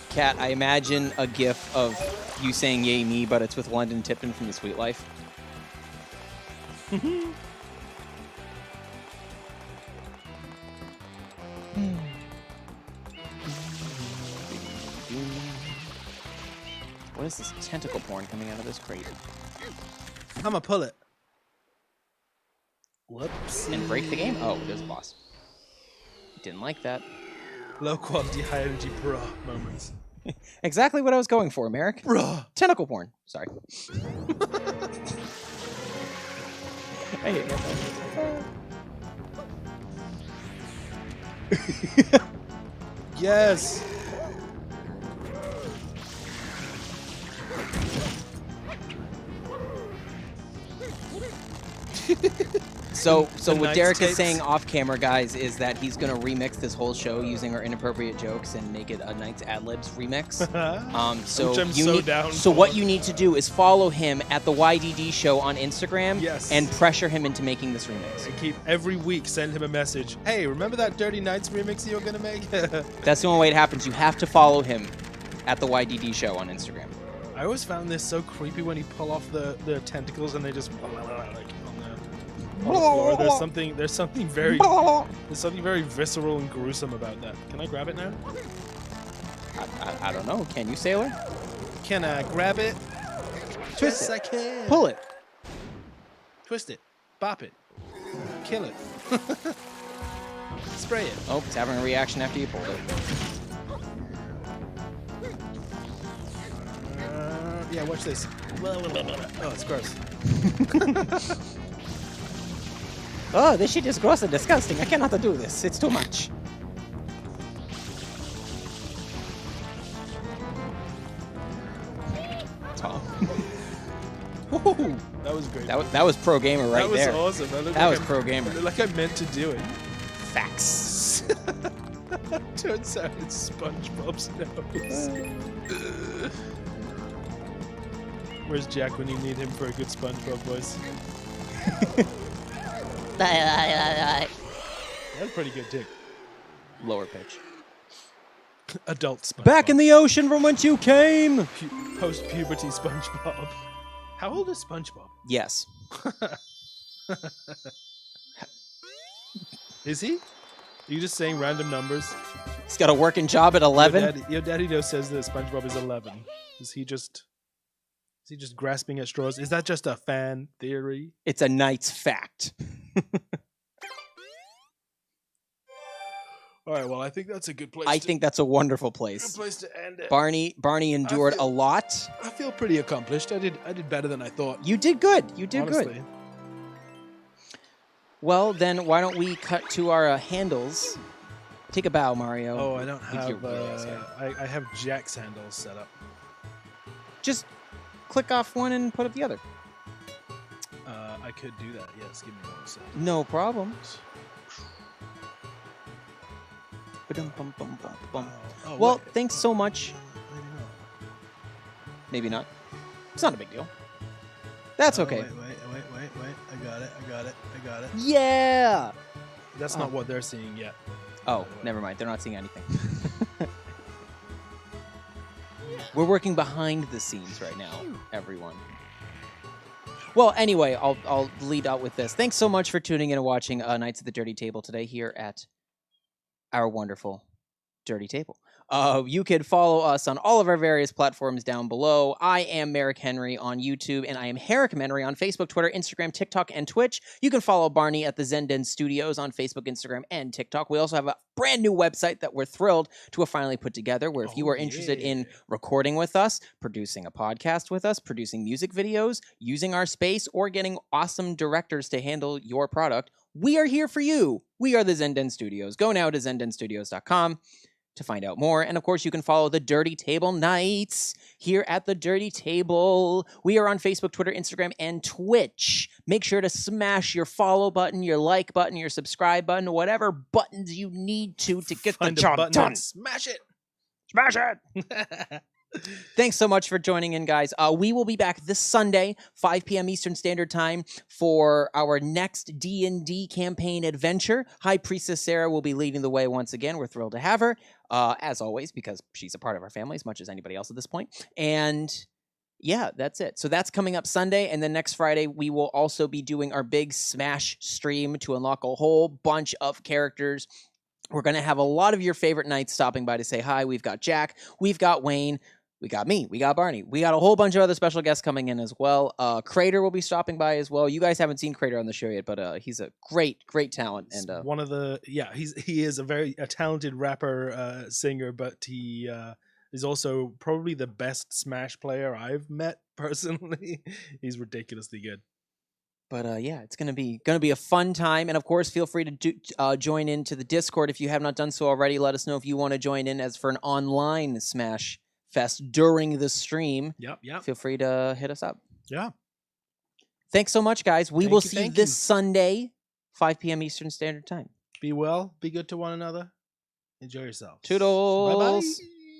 Kat, I imagine a gif of you saying "Yay me," but it's with London Tipton from The Sweet Life. What is this tentacle porn coming out of this crate?
I'm gonna pull it. Whoops.
And break the game? Oh, there's a boss. Didn't like that.
Low quality, high energy bra moments.
Exactly what I was going for, Merrick.
Bra.
Tentacle porn. Sorry. I hate myself.
Yes.
So
The
what
Knights
Derek is
tapes.
saying off camera, guys, is that he's going to remix this whole show using our inappropriate jokes and make it a Knights Ad Libs remix. So
Which I'm
you
so
need,
down
so
for.
what you need to do is follow him at the YDD show on Instagram
Yes.
and pressure him into making this remix.
And keep every week send him a message. Hey, remember that Dirty Knights remix you were gonna make?
That's the only way it happens. You have to follow him at the YDD show on Instagram.
I always found this so creepy when you pull off the tentacles and they just like on the floor. There's something very visceral and gruesome about that. Can I grab it now?
I don't know. Can you, Sailor?
Can I grab it?
Twist
Yes,
it.
I can.
Pull it.
Twist it. Bop it. Kill it. Spray it.
Oh, it's having a reaction after you pulled it.
Yeah, watch this. Oh, it's gross.
Oh, this shit is gross and disgusting. I cannot do this. It's too much. Tom. Woohoo.
That was great.
That was pro gamer right
that was
there.
awesome.
That was pro gamer.
I looked like I meant to do it.
Facts.
Turns out it's SpongeBob's nose. Where's Jack when you need him for a good SpongeBob voice? That's pretty good, Dick.
Lower pitch.
Adult SpongeBob.
Back in the ocean from whence you came.
Post-puberty SpongeBob. How old is SpongeBob?
Yes.
Is he? Are you just saying random numbers?
He's got a working job at 11.
Your daddy though says that SpongeBob is 11. Is he just grasping at straws? Is that just a fan theory?
It's a Knight's fact.
All right, well, I think that's a good place.
I think that's a wonderful
good
place.
place to end it.
Barney endured a lot.
I feel pretty accomplished. I did better than I thought.
You did good. You did
honestly.
good. Well, then why don't we cut to our handles? Take a bow, Mario.
Oh, I don't
With your
have.
weird ass hair.
I have Jack's handles set up.
Just click off one and put up the other.
I could do that. Yes, give me 1 second.
No problem. Ba-dum-bum-bum-bum-bum.
Oh,
Well,
wait.
thanks so much.
Maybe not.
Maybe not. It's not a big deal. That's
Oh,
okay.
Wait. I got it.
Yeah.
That's not what they're seeing yet.
Oh, never mind. They're not seeing anything. We're working behind the scenes right now, everyone. Well, anyway, I'll lead out with this. Thanks so much for tuning in and watching Knights of the Dirty Table today here at our wonderful Dirty Table. You can follow us on all of our various platforms down below. I am Merrick Henry on YouTube, and I am Herrick Henry on Facebook, Twitter, Instagram, TikTok, and Twitch. You can follow Barney at the Zenden Studios on Facebook, Instagram, and TikTok. We also have a brand new website that we're thrilled to have finally put together, where if you are interested in recording with us, producing a podcast with us, producing music videos, using our space, or getting awesome directors to handle your product, we are here for you. We are the Zenden Studios. Go now to zendenstudios.com to find out more. And of course, you can follow the Dirty Table Knights here at the Dirty Table. We are on Facebook, Twitter, Instagram, and Twitch. Make sure to smash your follow button, your like button, your subscribe button, whatever buttons you need to get
Find
the
a
job
button
done.
and smash it.
Smash it! Thanks so much for joining in, guys. We will be back this Sunday, 5 p.m. Eastern Standard Time, for our next D&D campaign adventure. High Priestess Sarah will be leading the way once again. We're thrilled to have her, as always, because she's a part of our family as much as anybody else at this point. And yeah, that's it. So that's coming up Sunday, and then next Friday, we will also be doing our big Smash stream to unlock a whole bunch of characters. We're going to have a lot of your favorite knights stopping by to say hi. We've got Jack. We've got Wayne. We got me. We got Barney. We got a whole bunch of other special guests coming in as well. Crater will be stopping by as well. You guys haven't seen Crater on the show yet, but he's a great talent. And
One of the he is a talented rapper, singer, but he is also probably the best Smash player I've met personally. He's ridiculously good.
But yeah, it's gonna be a fun time, and of course, feel free to join into the Discord if you have not done so already. Let us know if you want to join in as for an online Smash Fest during the stream.
Yep.
Feel free to hit us up.
Yeah.
Thanks so much, guys. We will see you
thank
this
you.
Sunday, 5 p.m. Eastern Standard Time.
Be well. Be good to one another. Enjoy yourselves.
Toodles.
Bye-bye.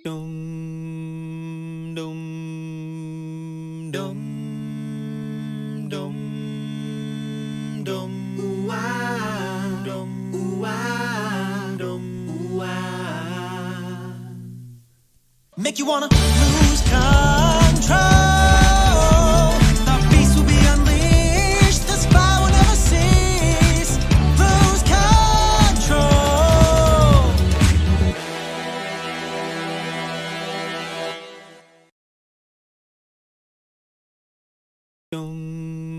Dum dum dum dum dum ooh ah dum ooh ah dum ooh ah. Make you wanna lose control. The beast will be unleashed. The spy will never cease. Lose control. Dum